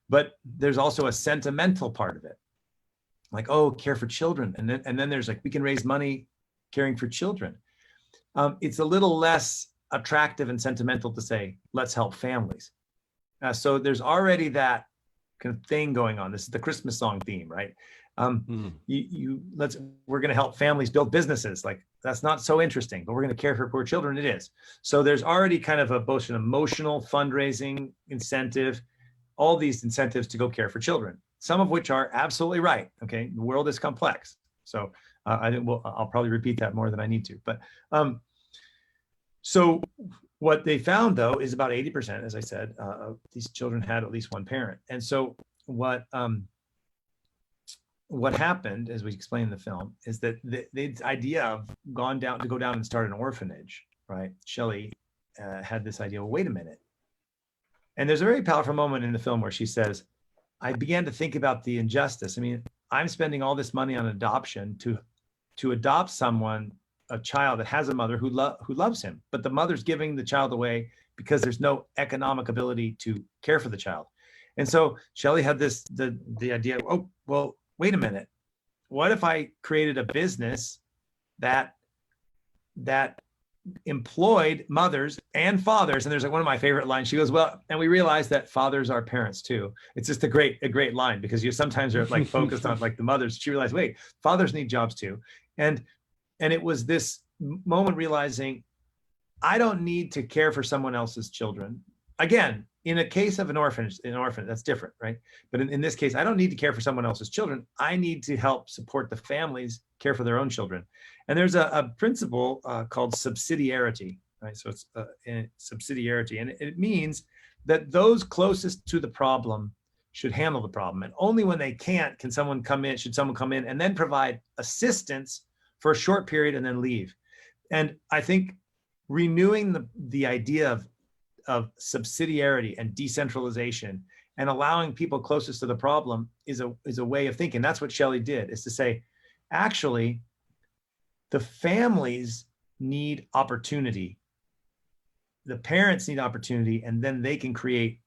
but there's also a sentimental part of it. Like, oh, care for children. And then there's like, we can raise money caring for children. It's a little less attractive and sentimental to say, let's help families. So there's already that kind of thing going on. This is the Christmas song theme, right? We're going to help families build businesses. Like, that's not so interesting, but we're going to care for poor children. It is. So there's already kind of both an emotional fundraising incentive, all these incentives to go care for children, some of which are absolutely right. Okay, the world is complex. So I think I'll probably repeat that more than I need to. But so what they found, though, is about 80%, as I said, of these children had at least one parent. And so what happened, as we explain in the film, is that the idea of go down and start an orphanage, right? Shelley had this idea, well, wait a minute. And there's a very powerful moment in the film where she says, I began to think about the injustice. I mean, I'm spending all this money on adoption to adopt someone a child that has a mother who loves him, but the mother's giving the child away because there's no economic ability to care for the child. And so Shelley had the idea, oh, well, wait a minute. What if I created a business that employed mothers and fathers? And there's like one of my favorite lines. She goes, well, and we realize that fathers are parents too. It's just a great line, because you sometimes are like focused on like the mothers. She realized, wait, fathers need jobs too. And it was this moment realizing, I don't need to care for someone else's children. Again, in a case of an orphan, that's different, right? But in this case, I don't need to care for someone else's children. I need to help support the families care for their own children. And there's a principle called subsidiarity, right? So it's subsidiarity, and it means that those closest to the problem should handle the problem. And only when they can't should someone come in and then provide assistance for a short period and then leave. And I think renewing the idea of subsidiarity and decentralization and allowing people closest to the problem is a way of thinking. That's what Shelley did, is to say, actually, the families need opportunity. The parents need opportunity, and then they can create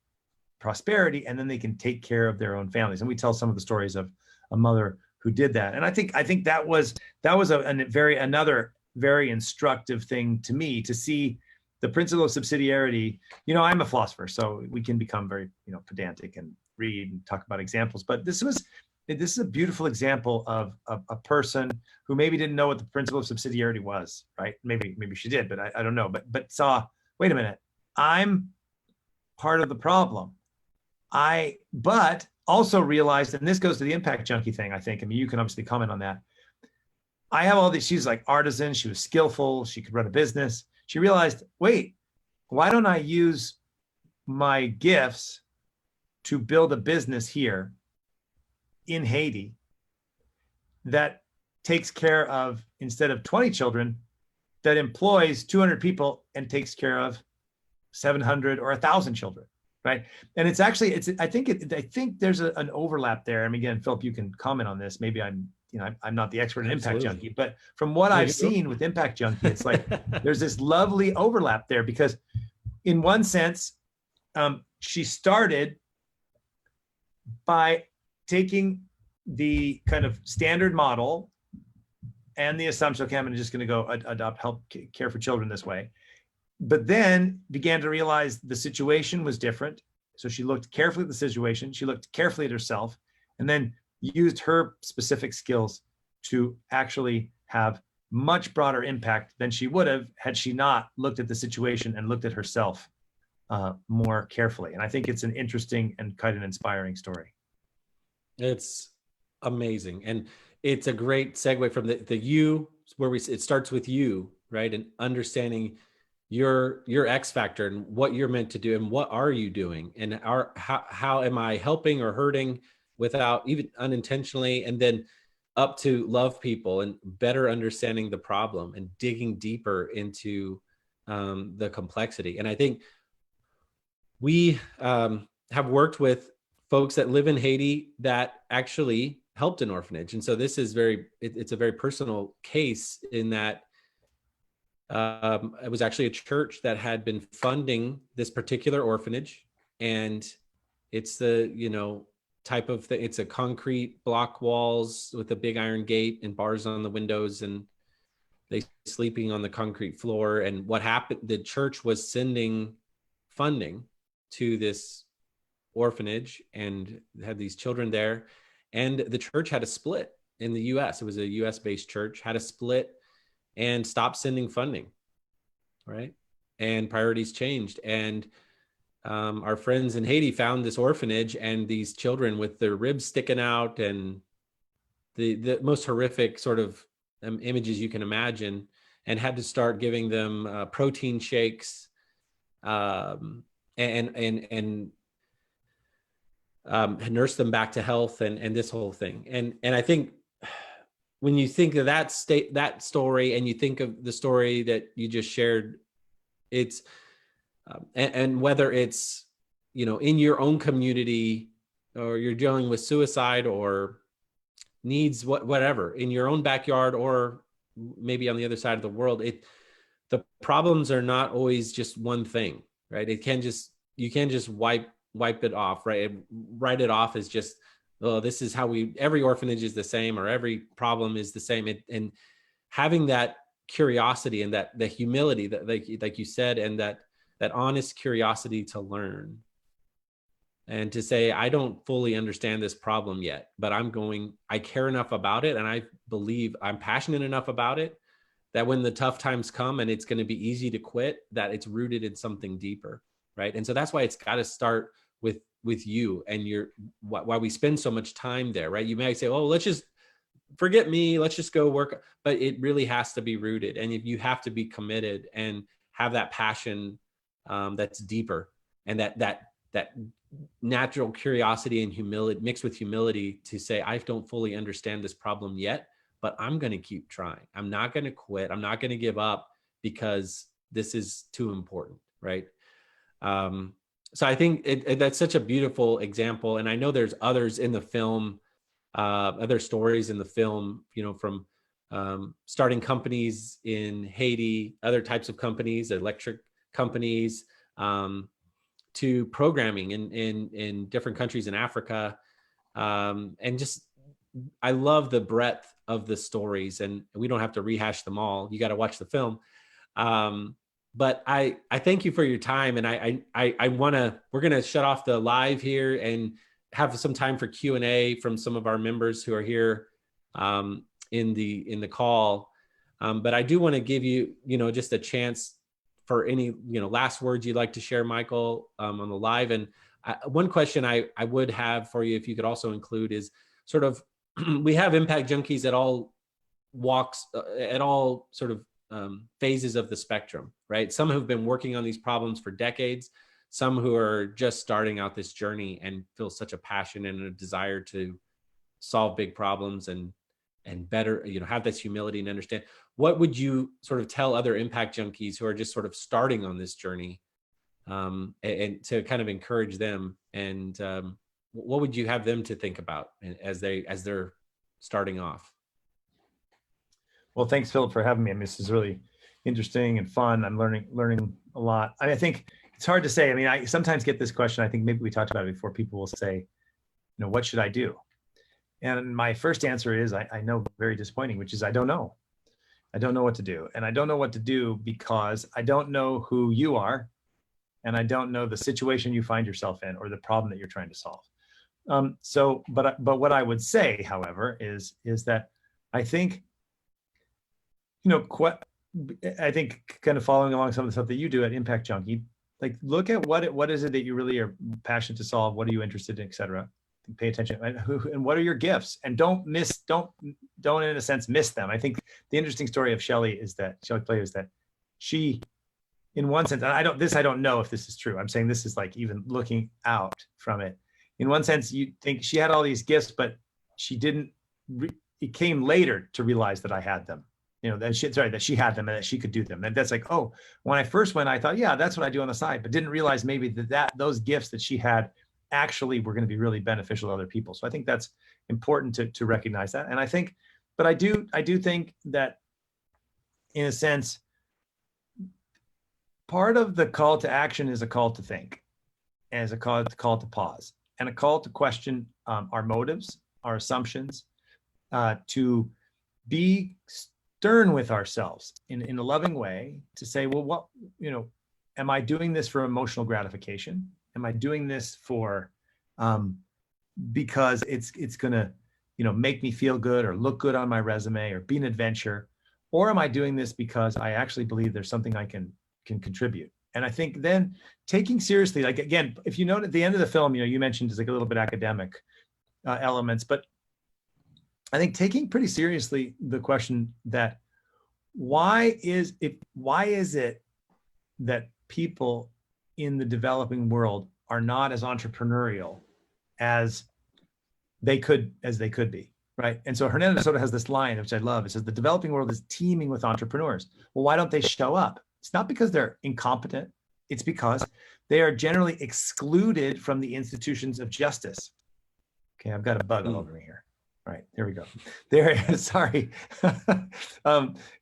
prosperity, and then they can take care of their own families. And we tell some of the stories of a mother who did that. And I think that was another very instructive thing to me, to see the principle of subsidiarity. I'm a philosopher, so we can become very, pedantic and read and talk about examples. But this is a beautiful example of a person who maybe didn't know what the principle of subsidiarity was, right? Maybe she did, but I don't know. But saw, wait a minute, I'm part of the problem. But also realized, and this goes to the impact junkie thing, I think. I mean, you can obviously comment on that. I have all these, she's like artisan, she was skillful, she could run a business. She realized, wait, why don't I use my gifts to build a business here in Haiti that takes care of, instead of 20 children, that employs 200 people and takes care of 700 or 1,000 children, right? And it's actually, I think there's an overlap there. I mean, again, Philip, you can comment on this. Maybe I'm not the expert in Impact Junkie, but from what I've seen with Impact Junkie, it's like there's this lovely overlap there, because in one sense, she started by taking the kind of standard model and the assumption, okay, I'm just going to go help care for children this way. But then began to realize the situation was different. So she looked carefully at the situation. She looked carefully at herself, and then used her specific skills to actually have much broader impact than she would have had she not looked at the situation and looked at herself more carefully. And I think it's an interesting and kind of inspiring story. It's amazing. And it's a great segue from the you, where it starts with you, right? And understanding your X factor and what you're meant to do and what are you doing, and how am I helping or hurting without even unintentionally, and then up to love people and better understanding the problem and digging deeper into the complexity. And I think we have worked with folks that live in Haiti that actually helped an orphanage. And so this is it's a very personal case, in that it was actually a church that had been funding this particular orphanage. And it's the, type of thing. It's a concrete block walls with a big iron gate and bars on the windows, and they sleeping on the concrete floor. And what happened, the church was sending funding to this orphanage and had these children there. And the church had a split in the US. It was a US based church, had a split and stopped sending funding, right? And priorities changed. And our friends in Haiti found this orphanage and these children with their ribs sticking out and the most horrific sort of images you can imagine, and had to start giving them protein shakes and nurse them back to health and this whole thing. And I think when you think of that story, and you think of the story that you just shared, it's and whether it's, in your own community, or you're dealing with suicide or needs, whatever, in your own backyard, or maybe on the other side of the world, the problems are not always just one thing, right? You can just wipe it off, right? Write it off as just, oh, this is how every orphanage is the same, or every problem is the same. And having that curiosity and the humility that, like you said, and that honest curiosity to learn and to say, I don't fully understand this problem yet, but I care enough about it, and I believe I'm passionate enough about it that when the tough times come and it's going to be easy to quit, that it's rooted in something deeper, right? And so that's why it's got to start with you and why we spend so much time there, right? You may say, oh, let's just forget me, let's just go work, but it really has to be rooted, and if you have to be committed and have that passion that's deeper, and that natural curiosity and humility mixed with humility to say, I don't fully understand this problem yet, but I'm going to keep trying. I'm not going to quit. I'm not going to give up because this is too important, right? So I think that's such a beautiful example. And I know there's others in the film, other stories in the film, from starting companies in Haiti, other types of companies, electric companies, to programming in different countries in Africa. And just, I love the breadth of the stories, and we don't have to rehash them all. You got to watch the film. But I thank you for your time, and we're going to shut off the live here and have some time for Q&A from some of our members who are here in the call. But I do want to give you, just a chance for any, last words you'd like to share, Michael, on the live. And one question I would have for you, if you could also include, is sort of, we have impact junkies at all walks, at all sort of phases of the spectrum, right? Some who've been working on these problems for decades, some who are just starting out this journey and feel such a passion and a desire to solve big problems and better, have this humility and understand. What would you sort of tell other impact junkies who are just sort of starting on this journey, and to kind of encourage them? And what would you have them to think about as they're starting off? Well, thanks, Philip, for having me. I mean, this is really interesting and fun. I'm learning a lot. I think it's hard to say. I mean, I sometimes get this question. I think maybe we talked about it before. People will say, what should I do? And my first answer is, I know, very disappointing, which is, I don't know. I don't know what to do. And I don't know what to do because I don't know who you are, and I don't know the situation you find yourself in or the problem that you're trying to solve. But what I would say, however, is that I think, I think kind of following along some of the stuff that you do at Impact Junkie, like, look at what is it that you really are passionate to solve? What are you interested in, et cetera? Pay attention, and what are your gifts? And don't in a sense miss them. I think the interesting story of Shelley Player is that she, in one sense, and I don't know if this is true. I'm saying this is like even looking out from it. In one sense, you think she had all these gifts, but she didn't. It came later to realize that I had them. That she had them and that she could do them. And that's like, oh, when I first went, I thought, yeah, that's what I do on the side, but didn't realize maybe that those gifts that she had actually were going to be really beneficial to other people. So I think that's important to recognize that. And I think, but I do think that, in a sense, part of the call to action is a call to think, as a call to pause, and a call to question our motives, our assumptions, to be stern with ourselves in a loving way, to say, well, what, am I doing this for emotional gratification? Am I doing this for because it's gonna make me feel good or look good on my resume or be an adventure? Or am I doing this because I actually believe there's something I can contribute? And I think then taking seriously, like, again, if you note at the end of the film, you mentioned it's like a little bit academic elements, but I think taking pretty seriously the question that why is it that people in the developing world are not as entrepreneurial as they could be, right? And so Hernando sort of has this line, which I love. It says, the developing world is teeming with entrepreneurs. Well, why don't they show up? It's not because they're incompetent. It's because they are generally excluded from the institutions of justice. Okay, I've got a bug all over me here. Right, there we go. They're sorry.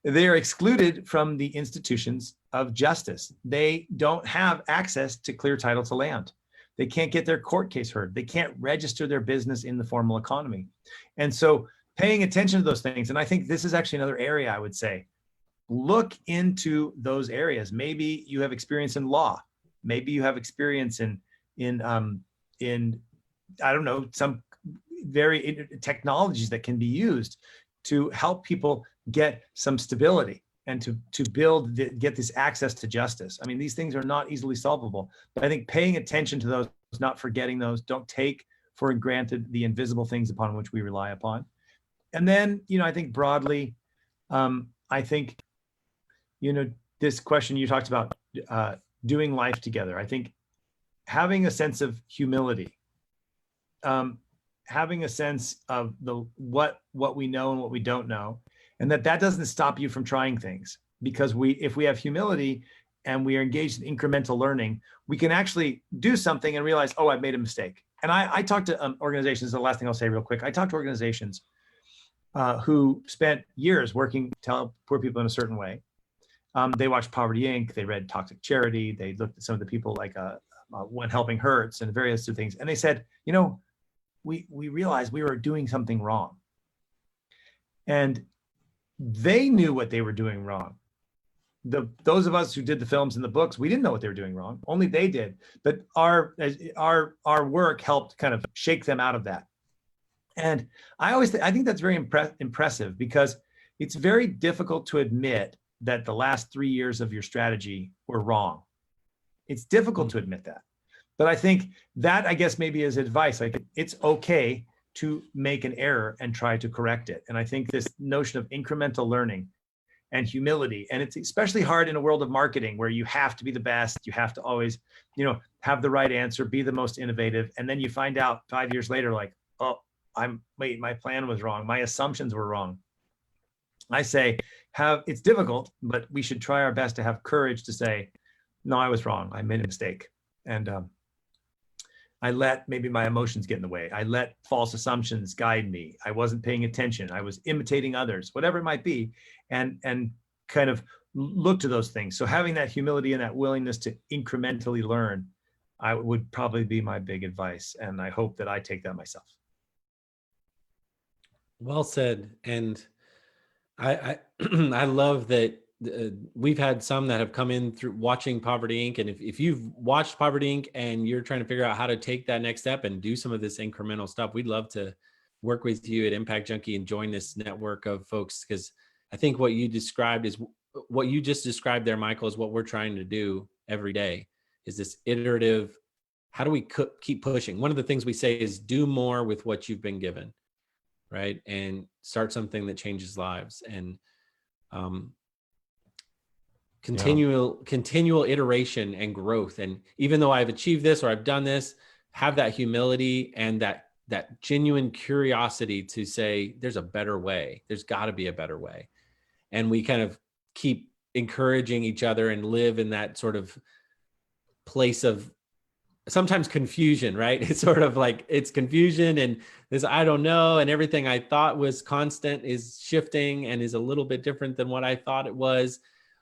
They are excluded from the institutions of justice. They don't have access to clear title to land. They can't get their court case heard. They can't register their business in the formal economy. And so paying attention to those things, and I think this is actually another area I would say, look into those areas. Maybe you have experience in law. Maybe you have experience in I don't know, some very technologies that can be used to help people get some stability and to get this access to justice. I mean, these things are not easily solvable, but I think paying attention to those, not forgetting those, don't take for granted the invisible things upon which we rely upon. And then, I think broadly, I think, this question you talked about, doing life together. I think having a sense of humility, having a sense of what we know and what we don't know, and that doesn't stop you from trying things. Because if we have humility and we are engaged in incremental learning, we can actually do something and realize, oh, I've made a mistake. And I talk to organizations, the last thing I'll say real quick, I talk to organizations who spent years working to help poor people in a certain way. They watched Poverty Inc., they read Toxic Charity, they looked at some of the people like When Helping Hurts and various other things. And they said, we realized we were doing something wrong. And they knew what they were doing wrong. Those of us who did the films and the books, we didn't know what they were doing wrong. Only they did. But our work helped kind of shake them out of that. And I think that's very impressive, because it's very difficult to admit that the last 3 years of your strategy were wrong. It's difficult to admit that. But I think that, I guess, maybe is advice. Like, it's okay to make an error and try to correct it. And I think this notion of incremental learning and humility, and it's especially hard in a world of marketing where you have to be the best, you have to always, have the right answer, be the most innovative. And then you find out 5 years later, like, oh, my plan was wrong. My assumptions were wrong. I say, it's difficult, but we should try our best to have courage to say, no, I was wrong. I made a mistake. And I let maybe my emotions get in the way. I let false assumptions guide me. I wasn't paying attention. I was imitating others, whatever it might be, and kind of look to those things. So having that humility and that willingness to incrementally learn, I would probably be my big advice. And I hope that I take that myself. Well said. And I I love that we've had some that have come in through watching Poverty Inc. And if you've watched Poverty Inc. and you're trying to figure out how to take that next step and do some of this incremental stuff, we'd love to work with you at Impact Junkie and join this network of folks. Because I think what you described is what you just described there, Michael, is what we're trying to do every day, is this iterative, how do we keep pushing? One of the things we say is do more with what you've been given, right? And start something that changes lives. And continual iteration and growth. And even though I've achieved this or I've done this, have that humility and that genuine curiosity to say, there's a better way. There's got to be a better way. And we kind of keep encouraging each other and live in that sort of place of sometimes confusion, right? It's sort of like, it's confusion and this, I don't know. And everything I thought was constant is shifting and is a little bit different than what I thought it was.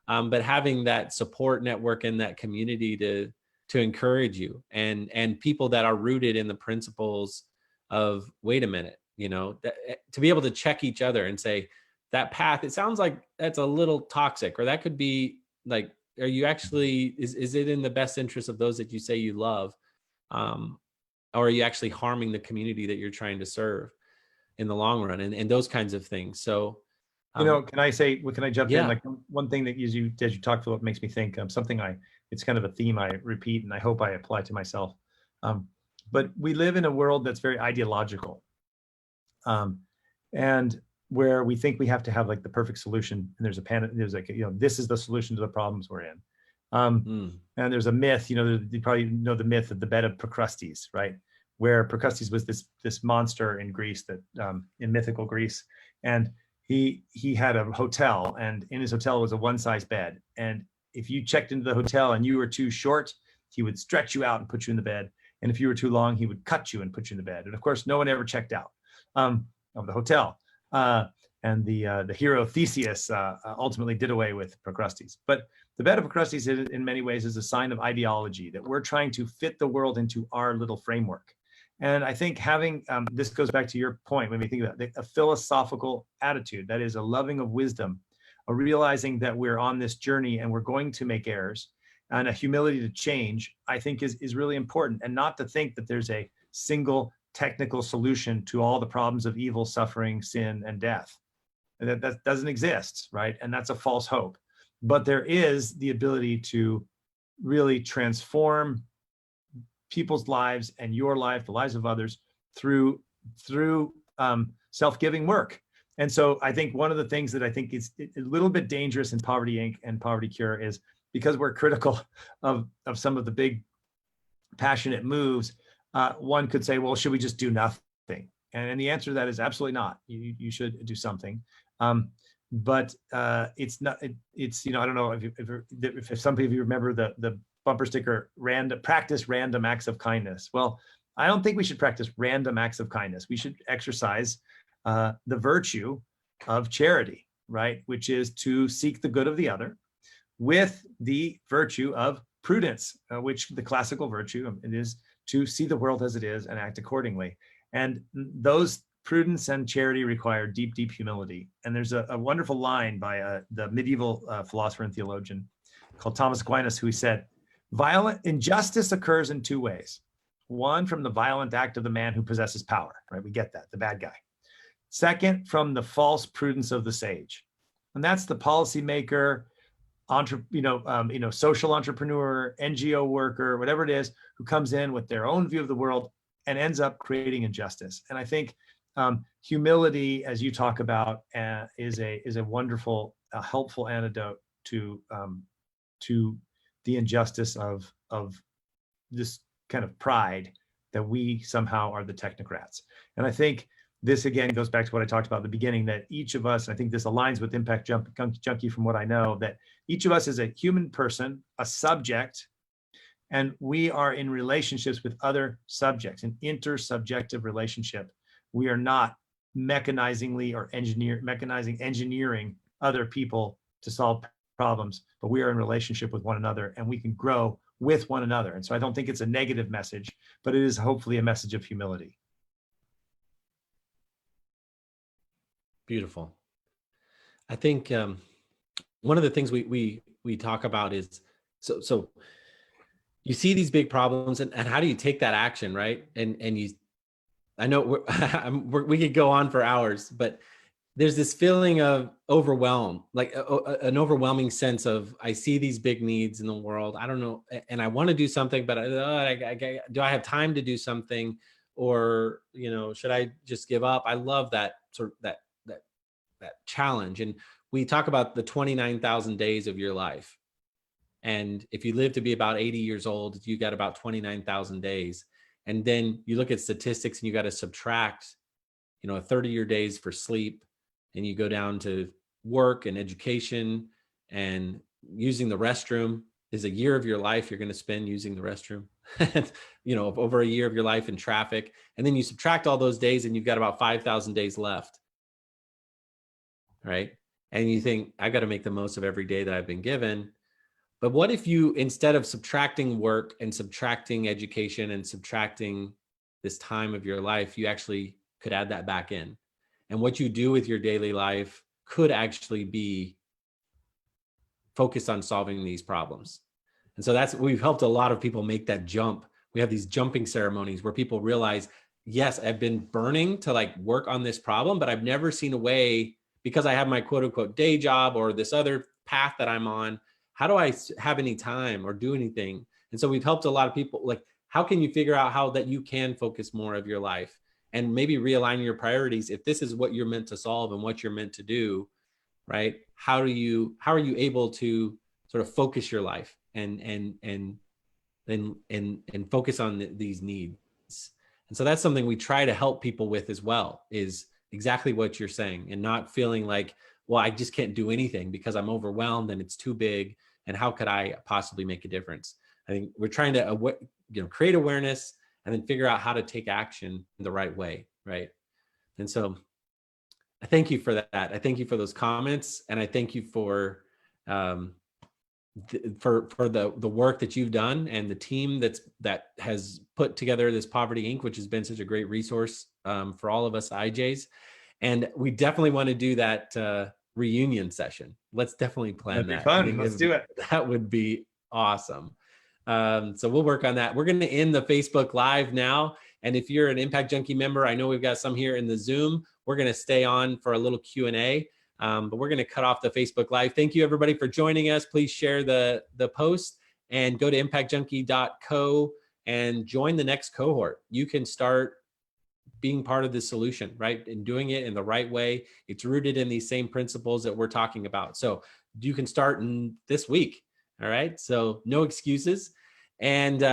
But having that support network and that community to encourage you and people that are rooted in the principles of, wait a minute, to be able to check each other and say, that path, it sounds like that's a little toxic, or that could be like, are you actually, is it in the best interest of those that you say you love? Or are you actually harming the community that you're trying to serve in the long run, and those kinds of things. So, can I jump in? Yeah. Like, one thing that as you talk about makes me think something it's kind of a theme I repeat and I hope I apply to myself. But we live in a world that's very ideological. And where we think we have to have like the perfect solution, and there's like, this is the solution to the problems we're in. And there's a myth, you probably know the myth of the Bed of Procrustes, right? Where Procrustes was this monster in Greece, that in mythical Greece, and he had a hotel, and in his hotel was a one-size bed. And if you checked into the hotel and you were too short, he would stretch you out and put you in the bed. And if you were too long, he would cut you and put you in the bed. And of course, no one ever checked out. of the hotel. And the hero Theseus ultimately did away with Procrustes. But the Bed of Procrustes in many ways is a sign of ideology, that we're trying to fit the world into our little framework. And I think having, this goes back to your point when we think about it, a philosophical attitude, that is a loving of wisdom, a realizing that we're on this journey and we're going to make errors, and a humility to change, I think is really important. And not to think that there's a single technical solution to all the problems of evil, suffering, sin, and death. And that doesn't exist, right? And that's a false hope. But there is the ability to really transform people's lives and your life, the lives of others, through self-giving work. And so I think one of the things that I think is a little bit dangerous in Poverty Inc. and Poverty Cure is, because we're critical of some of the big passionate moves, one could say, well, should we just do nothing? And the answer to that is absolutely not. You should do something. But it's not, it's, I don't know if some of you remember the bumper sticker, practice random acts of kindness. Well, I don't think we should practice random acts of kindness. We should exercise the virtue of charity, right? Which is to seek the good of the other, with the virtue of prudence, which the classical virtue, it is to see the world as it is and act accordingly. And those prudence and charity require deep, deep humility. And there's a wonderful line by the medieval philosopher and theologian called Thomas Aquinas, who said, violent injustice occurs in two ways. One, from the violent act of the man who possesses power, right? We get that, the bad guy. Second, from the false prudence of the sage. And that's the policymaker, social entrepreneur, NGO worker, whatever it is, who comes in with their own view of the world and ends up creating injustice. And I think humility, as you talk about, is a wonderful, helpful antidote to the injustice of this kind of pride that we somehow are the technocrats. And I think this again goes back to what I talked about at the beginning, that each of us, I think this aligns with Impact Junkie from what I know, that each of us is a human person, a subject, and we are in relationships with other subjects, an intersubjective relationship. We are not engineering other people to solve problems, but we are in relationship with one another, and we can grow with one another. And so I don't think it's a negative message, but it is hopefully a message of humility. Beautiful. I think one of the things we talk about is, so you see these big problems, and how do you take that action, right? And I know we could go on for hours, but there's this feeling of overwhelm, like an overwhelming sense of, I see these big needs in the world. I don't know, and I want to do something, but do I have time to do something, or should I just give up? I love that sort of that challenge. And we talk about the 29,000 days of your life. And if you live to be about 80 years old, you got about 29,000 days. And then you look at statistics and you got to subtract, 30 of your days for sleep. And you go down to work and education, and using the restroom is a year of your life you're going to spend using the restroom, over a year of your life in traffic. And then you subtract all those days and you've got about 5,000 days left. Right? And you think, I got to make the most of every day that I've been given. But what if you, instead of subtracting work and subtracting education and subtracting this time of your life, you actually could add that back in? And what you do with your daily life could actually be focused on solving these problems. And so we've helped a lot of people make that jump. We have these jumping ceremonies where people realize, yes, I've been burning to work on this problem, but I've never seen a way, because I have my quote unquote day job or this other path that I'm on. How do I have any time or do anything? And so we've helped a lot of people, how can you figure out how that you can focus more of your life and maybe realign your priorities? If this is what you're meant to solve and what you're meant to do, right? How are you able to sort of focus your life and focus on these needs? And so that's something we try to help people with as well, is exactly what you're saying, and not feeling like, well, I just can't do anything because I'm overwhelmed and it's too big. And how could I possibly make a difference? I think we're trying to create awareness and then figure out how to take action in the right way, right? And so I thank you for that. I thank you for those comments, and I thank you for the work that you've done and the team that has put together this Poverty Inc., which has been such a great resource for all of us IJs. And we definitely want to do that reunion session. Let's definitely plan That'd be that. fun. Let's do it. That would be awesome. So we'll work on that. We're going to end the Facebook Live now. And if you're an Impact Junkie member, I know we've got some here in the Zoom. We're going to stay on for a little Q&A, but we're going to cut off the Facebook Live. Thank you, everybody, for joining us. Please share the post and go to impactjunkie.co and join the next cohort. You can start being part of the solution, right? And doing it in the right way. It's rooted in these same principles that we're talking about. So you can start in this week. All right. So no excuses. And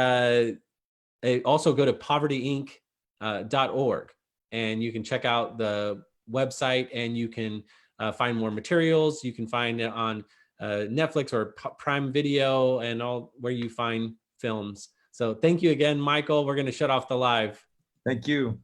also go to povertyinc.org and you can check out the website and you can find more materials. You can find it on Netflix or Prime Video and all where you find films. So thank you again, Michael. We're going to shut off the live. Thank you.